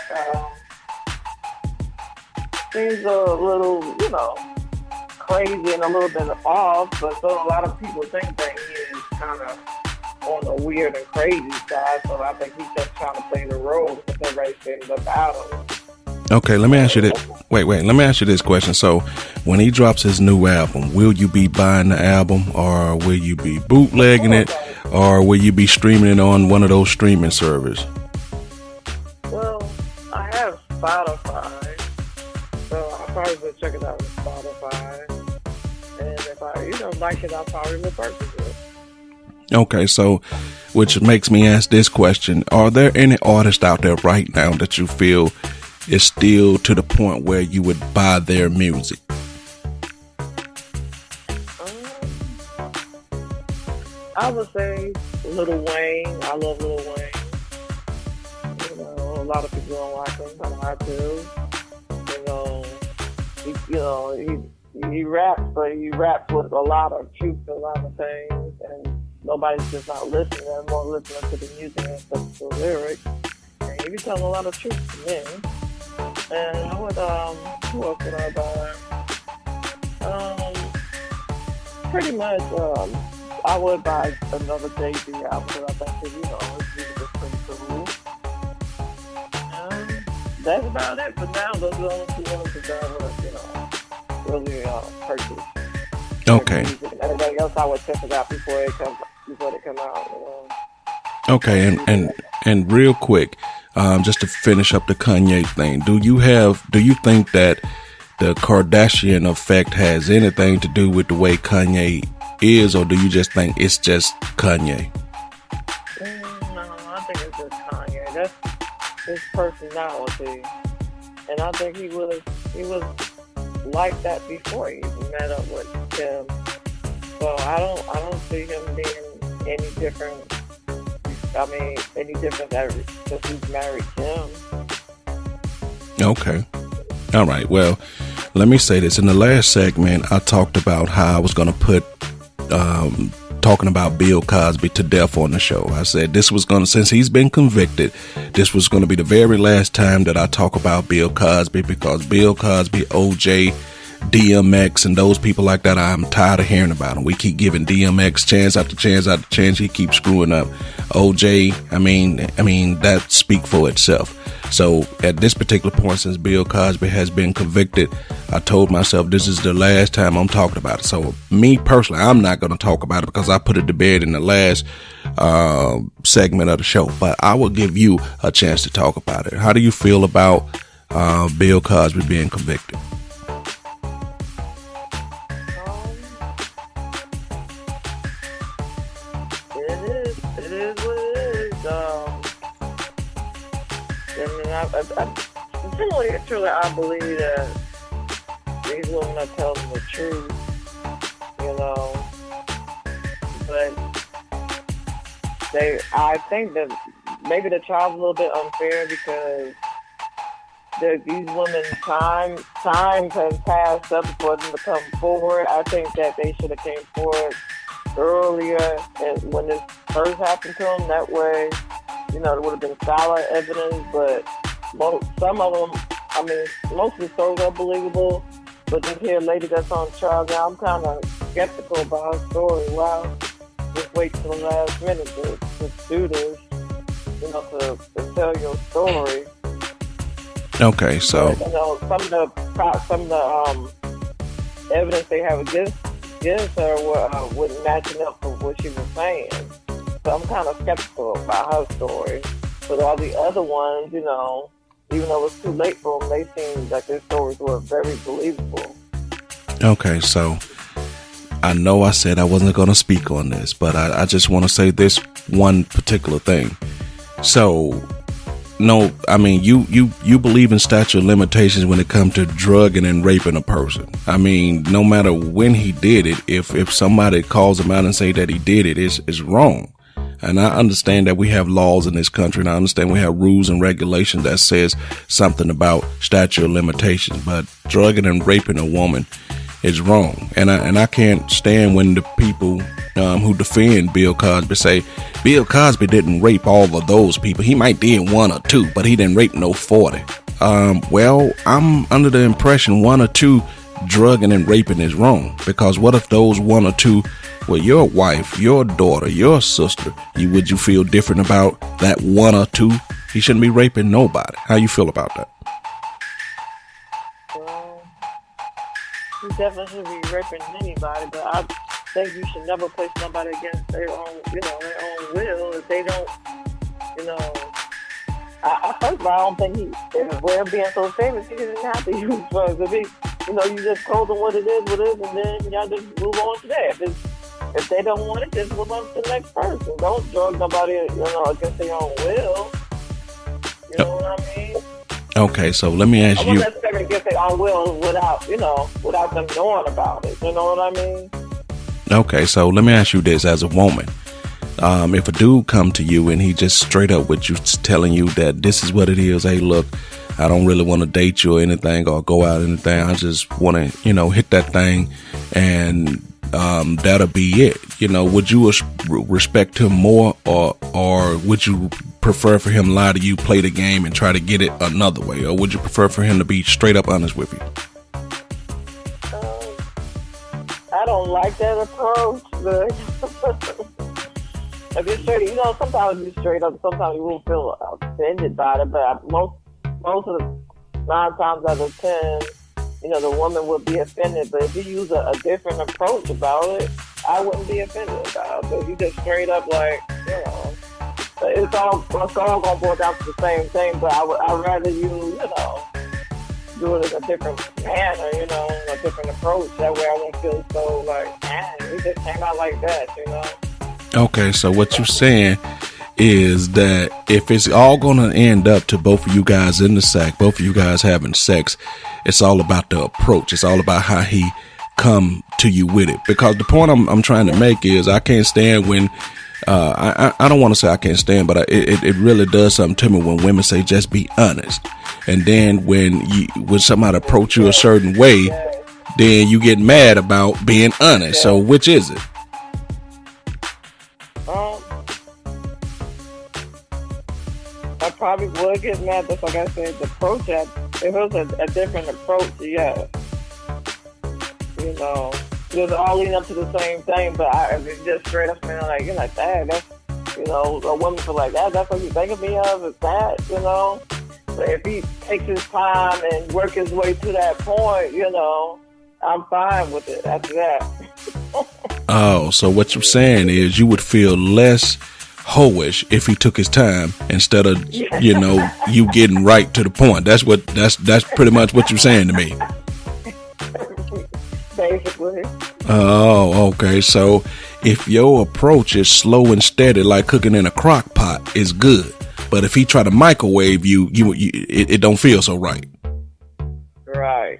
seems a little, crazy and a little bit off. But so a lot of people think that he is kind of on the weird and crazy side, so I think he's just trying to play the role because everybody's saying about him. Okay, let me ask you this. Wait. Let me ask you this question. So, when he drops his new album, will you be buying the album, or will you be bootlegging it, or will you be streaming it on one of those streaming servers? Well, I have Spotify, so I'll probably will check it out on Spotify. And if I, like it, I'll probably will purchase it. Okay, so, which makes me ask this question. Are there any artists out there right now that you feel is still to the point where you would buy their music? I would say Lil Wayne. I love Lil Wayne. lot of people don't like him, but I do. He raps, but he raps with a lot of truth, a lot of things, and nobody's just not listening. They're more listening to the music and stuff, the lyrics. And he be telling a lot of truth to me. And I would, who else would I buy? Pretty much, I would buy another Jay-Z album, but I think that, his music is pretty cool. That's about it for now. Those are the only two ones that I would, really purchase. Okay. And everything else I would test it out before they come out. Okay, and real quick, just to finish up the Kanye thing, do you think that the Kardashian effect has anything to do with the way Kanye is, or do you just think it's just Kanye? No, I think it's just Kanye. That's his personality, and I think he was like that before he met up with Kim. So I don't see him being any different. Any different because he's married Kim. Okay. All right. Well, let me say this. In the last segment, I talked about how I was going to put talking about Bill Cosby to death on the show. I said this was going to, since he's been convicted, this was going to be the very last time that I talk about Bill Cosby, because Bill Cosby, OJ, DMX, and those people like that, I'm tired of hearing about them. We keep giving DMX chance after chance after chance. He keeps screwing up. OJ, I mean that speak for itself. So at this particular point, since Bill Cosby has been convicted, I told myself this is the last time I'm talking about it. So me personally, I'm not going to talk about it because I put it to bed in the last segment of the show. But I will give you a chance to talk about it. How do you feel about Bill Cosby being convicted? Truly, I believe that these women are telling the truth, but I think that maybe the trial's a little bit unfair because these women, time has passed up for them to come forward. I think that they should have came forward earlier when this first happened to them. That way, there would have been solid evidence, but some of them, most of the stories are believable, but just hear a lady that's on trial now, I'm kind of skeptical about her story. Wow, just wait till the last minute to do this, to tell your story. Okay, so some of the evidence they have against her wasn't matching up for what she was saying. So I'm kind of skeptical about her story. But all the other ones, even though it was too late for them, they seemed like their stories were very believable. Okay, so I know I said I wasn't going to speak on this, but I just want to say this one particular thing. So, no, you believe in statute of limitations when it comes to drugging and raping a person. No matter when he did it, if somebody calls him out and say that he did it, it's wrong. And I understand that we have laws in this country, and I understand we have rules and regulations that says something about statute of limitations, but drugging and raping a woman is wrong. And I can't stand when the people who defend Bill Cosby say Bill Cosby didn't rape all of those people. He might did one or two, but he didn't rape no 40. Well, I'm under the impression one or two drugging and raping is wrong, because what if those one or two were your wife, your daughter, your sister? Would you feel different about that one or two? He shouldn't be raping nobody. How you feel about that? You definitely shouldn't be raping anybody, but I think you should never place somebody against their own will. If they don't, first of all, I don't think we're being so famous, he didn't have to use drugs. If you just told them what it is, and then y'all just move on to that. If they don't want it, just move on to the next person. Don't drug nobody, against their own will. You know what I mean? Okay, so let me ask you. I wouldn't necessarily get their own will without them knowing about it. You know what I mean? Okay, so let me ask you this: as a woman, If a dude come to you and he just straight up with you, telling you that this is what it is. Hey, look, I don't really want to date you or anything or go out or anything. I just want to, hit that thing and that'll be it. Would you respect him more or would you prefer for him to lie to you, play the game and try to get it another way? Or would you prefer for him to be straight up honest with you? I don't like that approach, but if you're straight, sometimes you're straight up, sometimes you will feel offended by it, but most of the 9 times out of 10, the woman would be offended. But if you use a different approach about it, I wouldn't be offended about it. But if you just straight up it's all gonna boil down to the same thing. But I'd rather you, do it in a different manner, a different approach. That way I won't feel so it just came out like that, Okay, so what you're saying is that if it's all going to end up to both of you guys in the sack, both of you guys having sex, it's all about the approach. It's all about how he come to you with it. Because the point I'm trying to make is I can't stand when I don't want to say I can't stand, but it really does something to me when women say just be honest. And then when somebody approach you a certain way, then you get mad about being honest. So which is it? I probably would get mad, but like I said, the approach, if it was a different approach, yeah. Just all leading up to the same thing, but if it's just straight up, you're like, dang, that's, a woman feel like that, that's what you think of me of, is that, But if he takes his time and work his way to that point, I'm fine with it after that. Oh, so what you're saying is you would feel less hoish if he took his time instead of, you getting right to the point. That's pretty much what you're saying to me. Basically. Oh, okay. So if your approach is slow and steady, like cooking in a crock pot, is good. But if he try to microwave you, it don't feel so right. Right.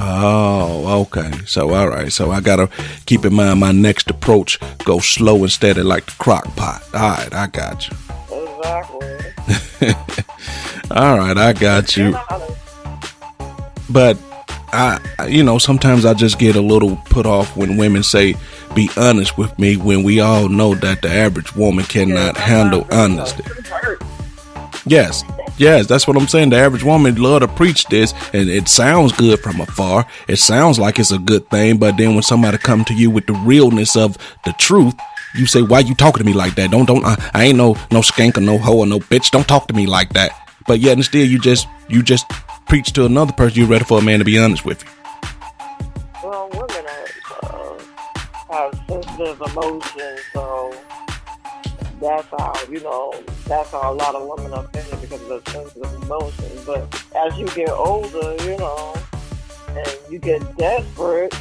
Oh, okay. So, all right. So I got to keep in mind my next approach go slow and steady like the crock pot. All right. I got you. Exactly. All right. I got you. But sometimes I just get a little put off when women say, be honest with me, when we all know that the average woman cannot handle honesty. Yes, that's what I'm saying. The average woman love to preach this, and it sounds good from afar. It sounds like it's a good thing, but then when somebody come to you with the realness of the truth, you say, why you talking to me like that? I ain't no skank or no hoe or no bitch. Don't talk to me like that. But yet and still you just preach to another person. You're ready for a man to be honest with you. Well, women have sensitive emotions, so that's how a lot of women are offended because of the sensitive emotions. But as you get older, and you get desperate,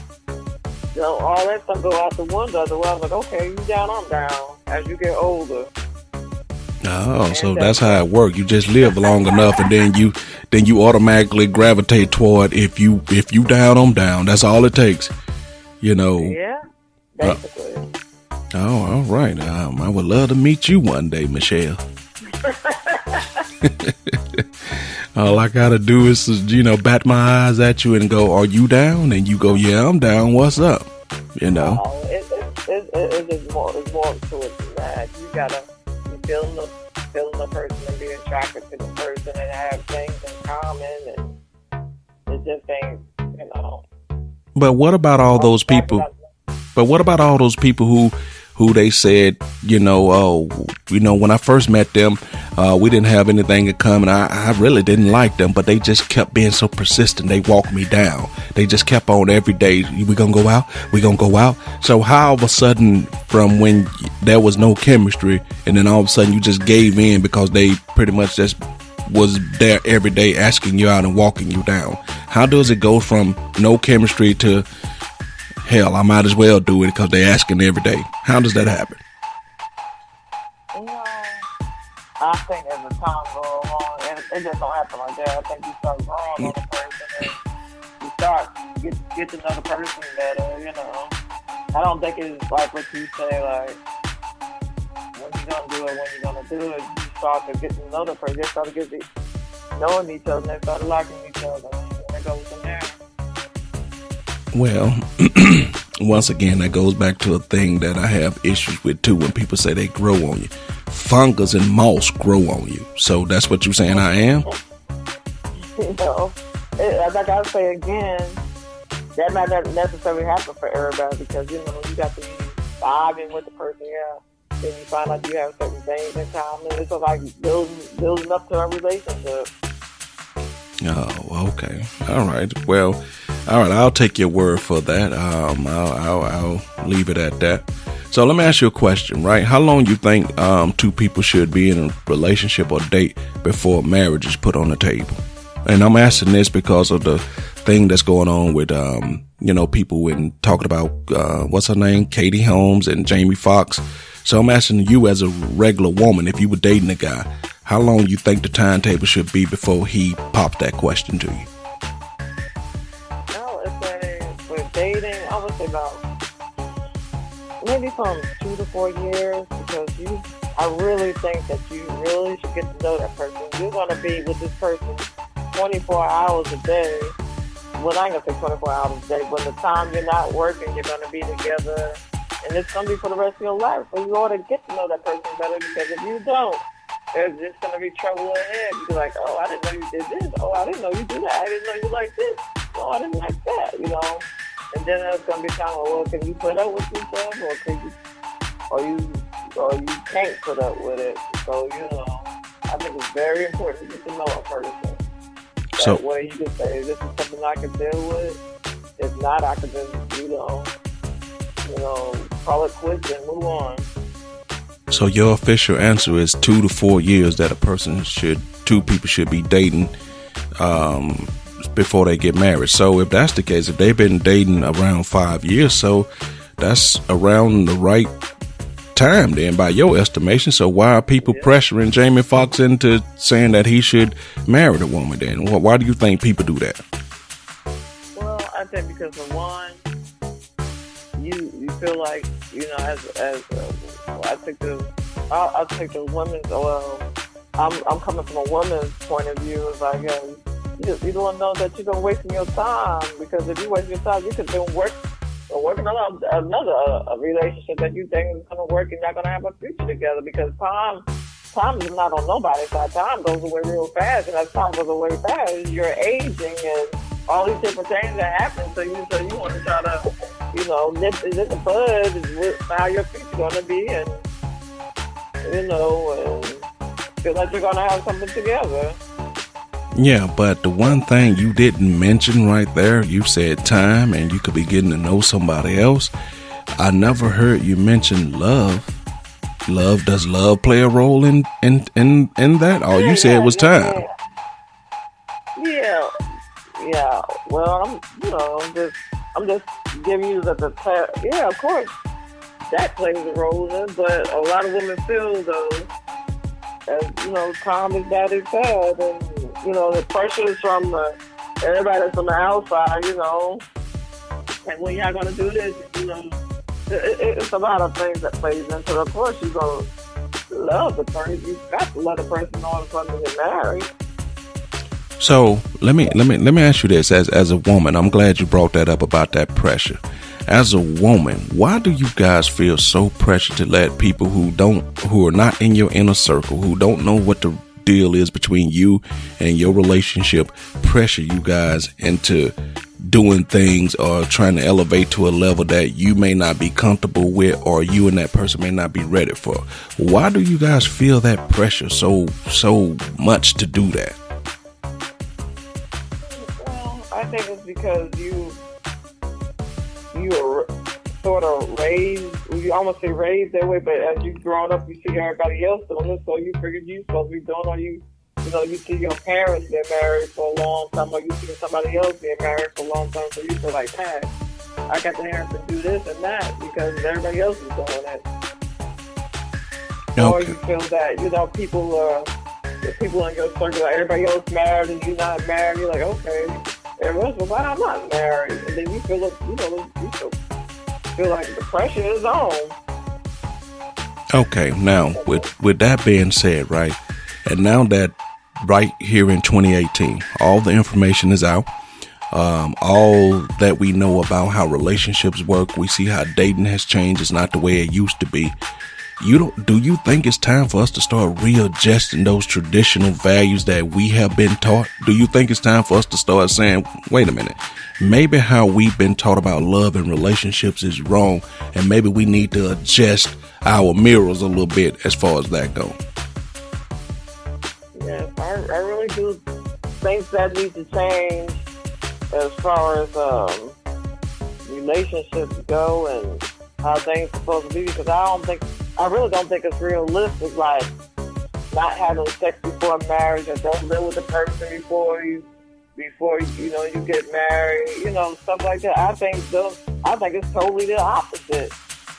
all that stuff go out the window. The world's like, okay, you down, I'm down. As you get older. Oh, so that's how it works. You just live long enough, and then you automatically gravitate toward if you down, I'm down. That's all it takes, Yeah, basically. All right. I would love to meet you one day, Michelle. All I gotta do is, bat my eyes at you and go, "Are you down?" And you go, "Yeah, I'm down. What's up?" It's more to it than that. You gotta feel the person and be attracted to the person and have things in common, and it just ain't, But what about all those people? Who they said, when I first met them, we didn't have anything in common. I really didn't like them, but they just kept being so persistent. They walked me down. They just kept on every day. We gonna go out? We gonna go out? So how all of a sudden, from when there was no chemistry, and then all of a sudden you just gave in because they pretty much just was there every day asking you out and walking you down? How does it go from no chemistry to, hell, I might as well do it because they're asking every day? How does that happen? I think as the time goes on, it just don't happen like that. I think you start growing on the person and you start get to know the person better, I don't think it's like what you say, like, it, when you're gonna do it. You start to get to know the person, you start to get to knowing each other, and they start liking each other, and it goes from there. Well, once again, that goes back to a thing that I have issues with too. When people say they grow on you, fungus and moss grow on you. So that's what you're saying I am? Like I say again, that might not necessarily happen for everybody, because you got to be vibing with the person, then you find out you have certain things in common. It's like building up to a relationship. Oh, okay. All right. Well, all right. I'll take your word for that. I'll leave it at that. So let me ask you a question, right? How long you think two people should be in a relationship or date before marriage is put on the table? And I'm asking this because of the thing that's going on with, people and talking about, what's her name? Katie Holmes and Jamie Foxx. So I'm asking you as a regular woman, if you were dating a guy, how long you think the timetable should be before he popped that question to you? I would say with dating, I would say about maybe from 2 to 4 years, because I really think that you really should get to know that person. You're going to be with this person 24 hours a day. Well, I ain't going to say 24 hours a day, but the time you're not working, you're going to be together, and it's going to be for the rest of your life. So you ought to get to know that person better, because if you don't, there's just going to be trouble ahead. You'll be like, oh, I didn't know you did this. Oh, I didn't know you do that. I didn't know you like this. Oh, I didn't like that, And then there's going to be time, well, can you put up with yourself, or you can't put up with it. So, I think it's very important to get to know a person. That way you can say, this is something I can deal with. If not, I can just, call it quits and move on. So your official answer is 2 to 4 years that two people should be dating before they get married. So if that's the case, if they've been dating around 5 years, so that's around the right time then by your estimation. So why are people pressuring Jamie Foxx into saying that he should marry the woman then? Why do you think people do that? Well, I think because for one, you feel like, I'll take the women's, I'm coming from a woman's point of view. It's like, you don't know that you're wasting your time, because if you waste your time, you could be working on another relationship that you think is going to work, and you're going to have a future together, because time is not on nobody's side. Time goes away real fast, and as time goes away fast, you're aging and all these different things that happen. So you want to try to, nip it in the bud, and how your future going to be, and and feel like you're going to have something together. Yeah, but the one thing you didn't mention right there, you said time, and you could be getting to know somebody else. I never heard you mention love. Does love play a role in that? All you said was time. Yeah. Well, I'm just giving you the yeah, of course, that plays a role in it, but a lot of women feel though, as time is that it's sad, and the pressure is from everybody that's on the outside, and when y'all gonna do this, it's a lot of things that plays into it. Of course, you're gonna love the person. You've got to love the person in order for them to get married. So let me ask you this: as a woman, I'm glad you brought that up about that pressure. As a woman, why do you guys feel so pressured to let people who are not in your inner circle, who don't know what the deal is between you and your relationship, pressure you guys into doing things or trying to elevate to a level that you may not be comfortable with, or you and that person may not be ready for? Why do you guys feel that pressure so much to do that? Well, I think it's because you are sort of raised, you almost say raised that way, but as you growing up, you see everybody else doing it, so you figured you supposed to be doing, or you see your parents get married for a long time, or you see somebody else get married for a long time, so you feel like, man, I got the parents to do this and that because everybody else is doing it. Okay. Or you feel that, the people in your circle, like everybody else married and you're not married, you're like, okay, everyone else, well, why I'm not married? And then you feel like, feel like the pressure is on. Okay, now with that being said, right, and now that right here in 2018, all the information is out. All that we know about how relationships work, we see how dating has changed. It's not the way it used to be. Do you think it's time for us to start readjusting those traditional values that we have been taught? Do you think it's time for us to start saying, wait a minute, maybe how we've been taught about love and relationships is wrong, and maybe we need to adjust our mirrors a little bit as far as that goes? Yes, I really do think that needs to change as far as relationships go and how things are supposed to be, because I really don't think it's realistic, like not having sex before marriage, or don't live with the person before you get married, stuff like that. I think it's totally the opposite.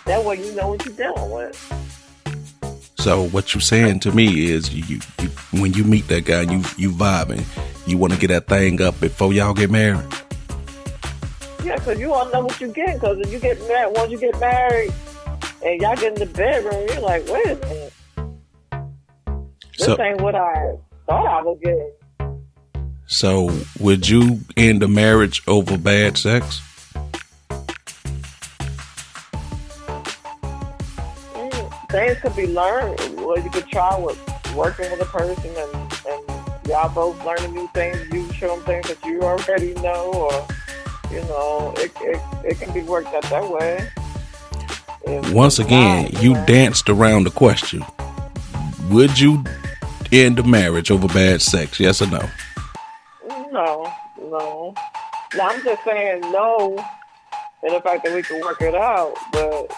That way you know what you're dealing with. So what you're saying to me is, you when you meet that guy, you vibing, you want to get that thing up before y'all get married. Yeah, because you want to know what you're getting. Because if you get married, once you get married and y'all get in the bedroom, you're like, wait a minute, this ain't what I thought I was getting. So would you end a marriage over bad sex? Things could be learned. Well, you could try with working with a person and y'all both learning new things. You show them things that you already know, or it can be worked out that way. Once again, you danced around the question. Would you end a marriage over bad sex? Yes or no? No. No, I'm just saying no in the fact that we can work it out, but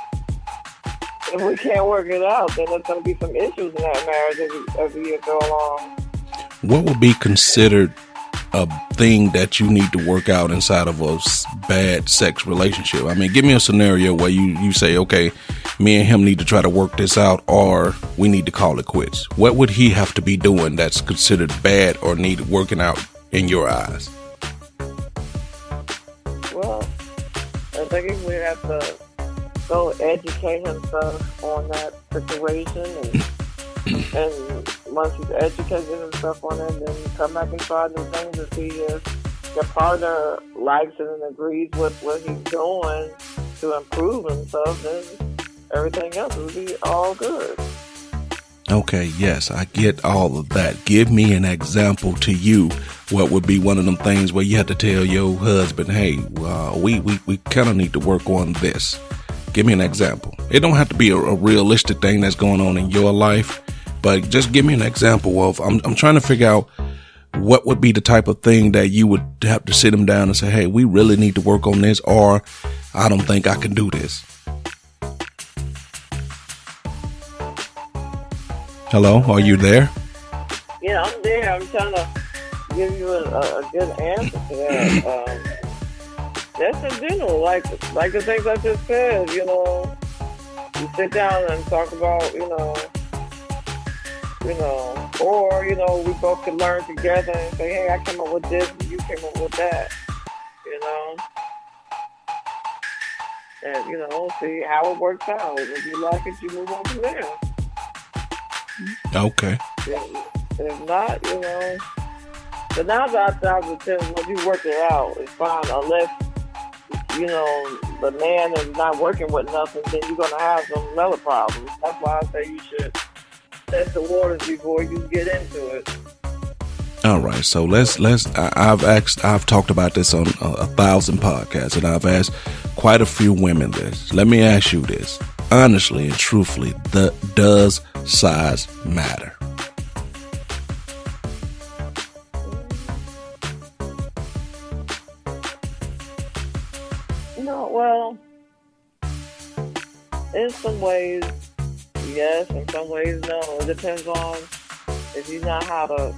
if we can't work it out, then there's going to be some issues in that marriage as the years go along. What would be considered a thing that you need to work out inside of a bad sex relationship? I mean, give me a scenario where you say, okay, me and him need to try to work this out, or we need to call it quits. What would he have to be doing that's considered bad or needed working out in your eyes? Well, I think he would have to go educate himself on that situation, and once he's educated himself on it, then come back and try new things to see if your partner likes it and agrees with what he's doing to improve himself, then everything else will be all good. Okay, yes, I get all of that. Give me an example to you. What would be one of them things where you have to tell your husband, hey, we kind of need to work on this. Give me an example. It don't have to be a realistic thing that's going on in your life, but just give me an example of, I'm trying to figure out what would be the type of thing that you would have to sit him down and say, hey, we really need to work on this, or I don't think I can do this. Hello, are you there? Yeah, I'm there. I'm trying to give you a good answer to that. That's in general, like the things I just said, you sit down and talk about, or, we both can learn together and say, hey, I came up with this and you came up with that, and, see how it works out. If you like it, you move on from there. Okay. If not, but now that I would tell you, when you work it out, it's fine, unless, the man is not working with nothing, then you're going to have some other problems. That's why I say you should test the waters before you get into it. All right, so I've talked about this on 1,000 podcasts, and I've asked quite a few women this. Let me ask you this, honestly and truthfully, does size matter? Well, in some ways, yes. In some ways, no. It depends on if you know how to,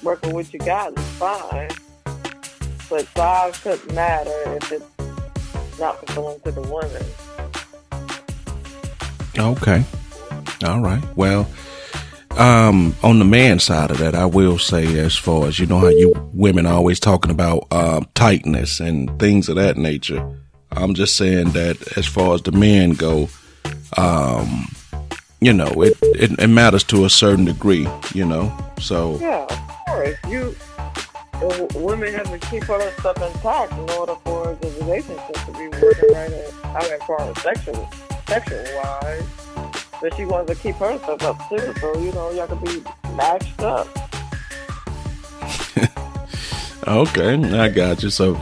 work with what you got, it's fine. But size could matter if it's not fulfilling to the women. Okay. All right. Well, on the man side of that, I will say, as far as, how you women are always talking about tightness and things of that nature. I'm just saying that as far as the men go, you know, it matters to a certain degree, you know. So yeah, of course, women have to keep all that stuff intact in order for the relationship to be working right. As far as sexual wise, but she wants to keep her stuff up too. So y'all could be matched up. Okay, I got you. So,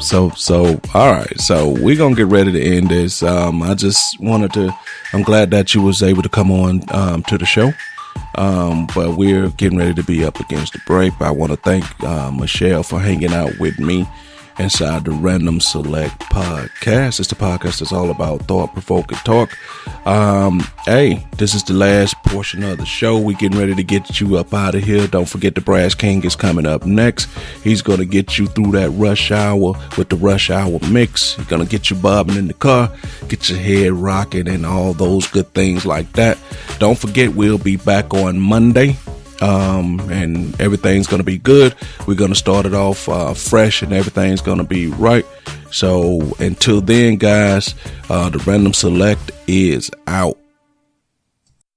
all right. So we're gonna get ready to end this. I just I'm glad that you was able to come on to the show. But we're getting ready to be up against the break. I want to thank Michelle for hanging out with me inside the Random Select podcast. It's the podcast that's all about thought-provoking talk. Hey, this is the last portion of the show. We're getting ready to get you up out of here. Don't forget the Brass King is coming up next. He's going to get you through that rush hour with the rush hour mix. He's going to get you bobbing in the car, get your head rocking, and all those good things like that. Don't forget, we'll be back on Monday. And everything's going to be good. We're going to start it off fresh, and everything's going to be right. So until then, guys, the Random Select is out.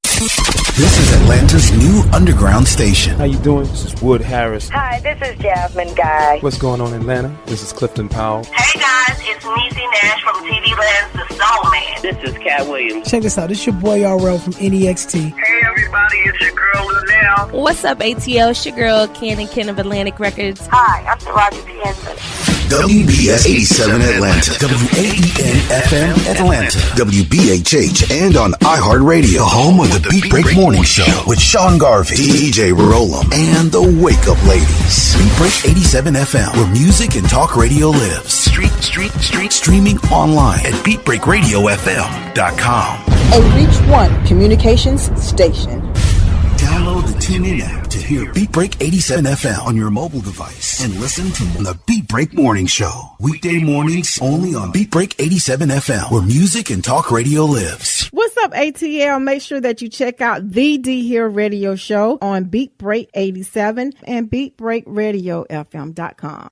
This is Atlanta's new underground station. How you doing? This is Wood Harris. Hi, this is Jasmine Guy. What's going on in Atlanta? This is Clifton Powell. Hey guys, it's Niecy Nash from TV Land's The Soul Man. This is Cat Williams. Check this out. This is your boy RL from NEXT. Hey everybody, it's your girl Lunel. What's up, ATL? It's your girl Ken of Atlantic Records. Hi, I'm Taraji P. Henson. WBS 87 Atlanta, WAEN FM Atlanta, WBHH, and on iHeartRadio, home of the Beat Break Morning Show with Sean Garvey, DJ Rollum, and the Wake Up Ladies. Beat Break 87 FM, where music and talk radio lives. Streaming online at BeatBreakRadioFM.com. A Reach One communications station. Download the TuneIn app to hear Beat Break 87 FM on your mobile device and listen to the Beat Break Morning Show. Weekday mornings only on Beat Break 87 FM, where music and talk radio lives. What's up, ATL? Make sure that you check out the D Here Radio Show on Beat Break 87 and BeatBreakRadioFM.com.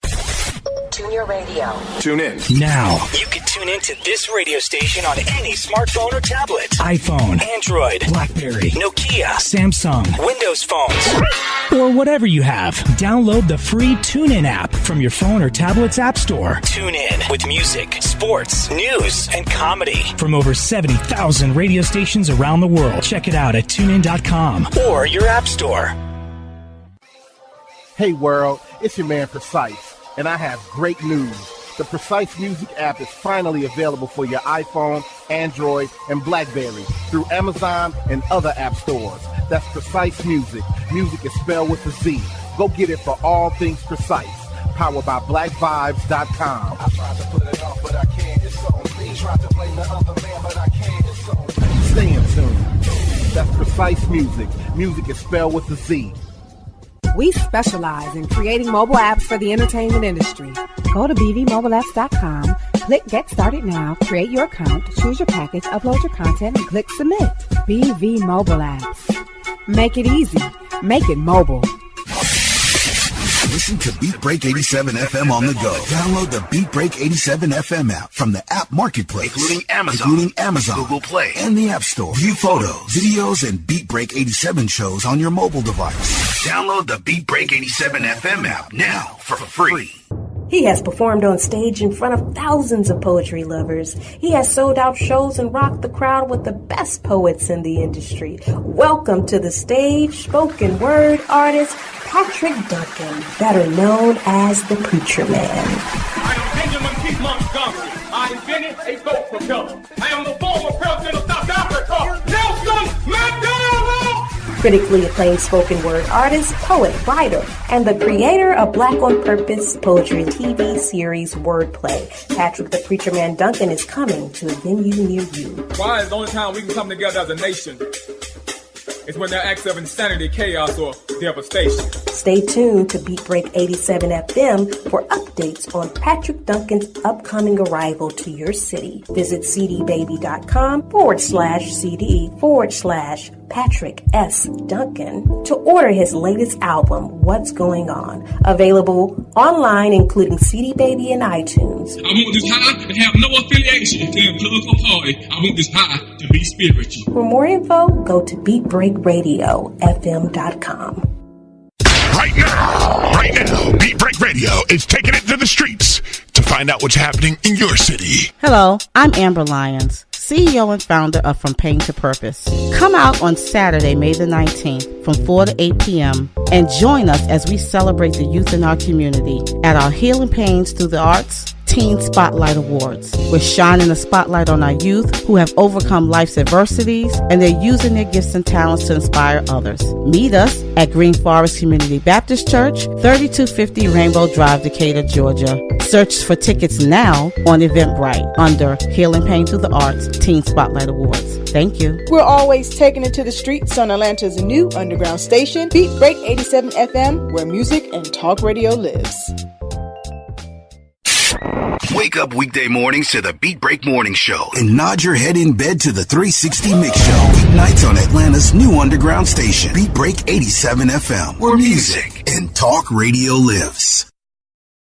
Tune your radio. Tune in. Now. You can tune in to this radio station on any smartphone or tablet. iPhone, Android, BlackBerry, Nokia, Samsung, Windows phones, or whatever you have. Download the free TuneIn app from your phone or tablet's app store. Tune in with music, sports, news, and comedy. From over 70,000 radio stations around the world. Check it out at TuneIn.com. Or your app store. Hey world, it's your man Precise. And I have great news. The Precise Music app is finally available for your iPhone, Android, and BlackBerry through Amazon and other app stores. That's Precise Music. Music is spelled with a Z. Go get it for all things Precise. Powered by BlackVibes.com. I tried to put it off, but I can't. It's on me. Tried to blame the other man, but I can't. It's on me. Stay in tune. That's Precise Music. Music is spelled with a Z. We specialize in creating mobile apps for the entertainment industry. Go to bvmobileapps.com, click Get Started Now, create your account, choose your package, upload your content, and click Submit. BV Mobile Apps. Make it easy. Make it mobile. Listen to Beat Break 87 FM on the go. Download the Beat Break 87 FM app from the app marketplace, including Amazon, Google Play, and the App Store. View photos, videos, and Beat Break 87 shows on your mobile device. Download the Beat Break 87 FM app now for free. He has performed on stage in front of thousands of poetry lovers. He has sold out shows and rocked the crowd with the best poets in the industry. Welcome to the stage, spoken word artist Patrick Duncan, better known as the Preacher Man. I am Benjamin T. Montgomery. I invented a boat propeller. I am the former president of South Africa, Nelson Mandela. Critically acclaimed spoken word artist, poet, writer, and the creator of Black on Purpose poetry TV series Wordplay. Patrick the Preacher Man Duncan is coming to a venue near you. Why is the only time we can come together as a nation is when there are acts of insanity, chaos, or devastation. Stay tuned to Beat Break 87 FM for updates on Patrick Duncan's upcoming arrival to your city. Visit cdbaby.com/CD/Patrick S. Duncan to order his latest album, What's Going On. Available online, including CD Baby and iTunes. I want this high and have no affiliation to the political party. I want this high to be spiritual. For more info, go to beatbreakradiofm.com. Right now, Beat Break Radio is taking it to the streets to find out what's happening in your city. Hello, I'm Amber Lyons, CEO and founder of From Pain to Purpose. Come out on Saturday, May the 19th from 4 to 8 p.m. and join us as we celebrate the youth in our community at our Healing Pains Through the Arts Teen Spotlight Awards. We're shining a spotlight on our youth who have overcome life's adversities and they're using their gifts and talents to inspire others. Meet us at Green Forest Community Baptist Church, 3250 Rainbow Drive, Decatur, Georgia. Search for tickets now on Eventbrite under Healing Pain Through the Arts Teen Spotlight Awards. Thank you. We're always taking it to the streets on Atlanta's new underground station, Beat Break 87 FM, where music and talk radio lives. Wake up weekday mornings to the Beat Break Morning Show and nod your head in bed to the 360 Mix Show. Weeknights on Atlanta's new underground station, Beat Break 87 FM, where music and talk radio lives.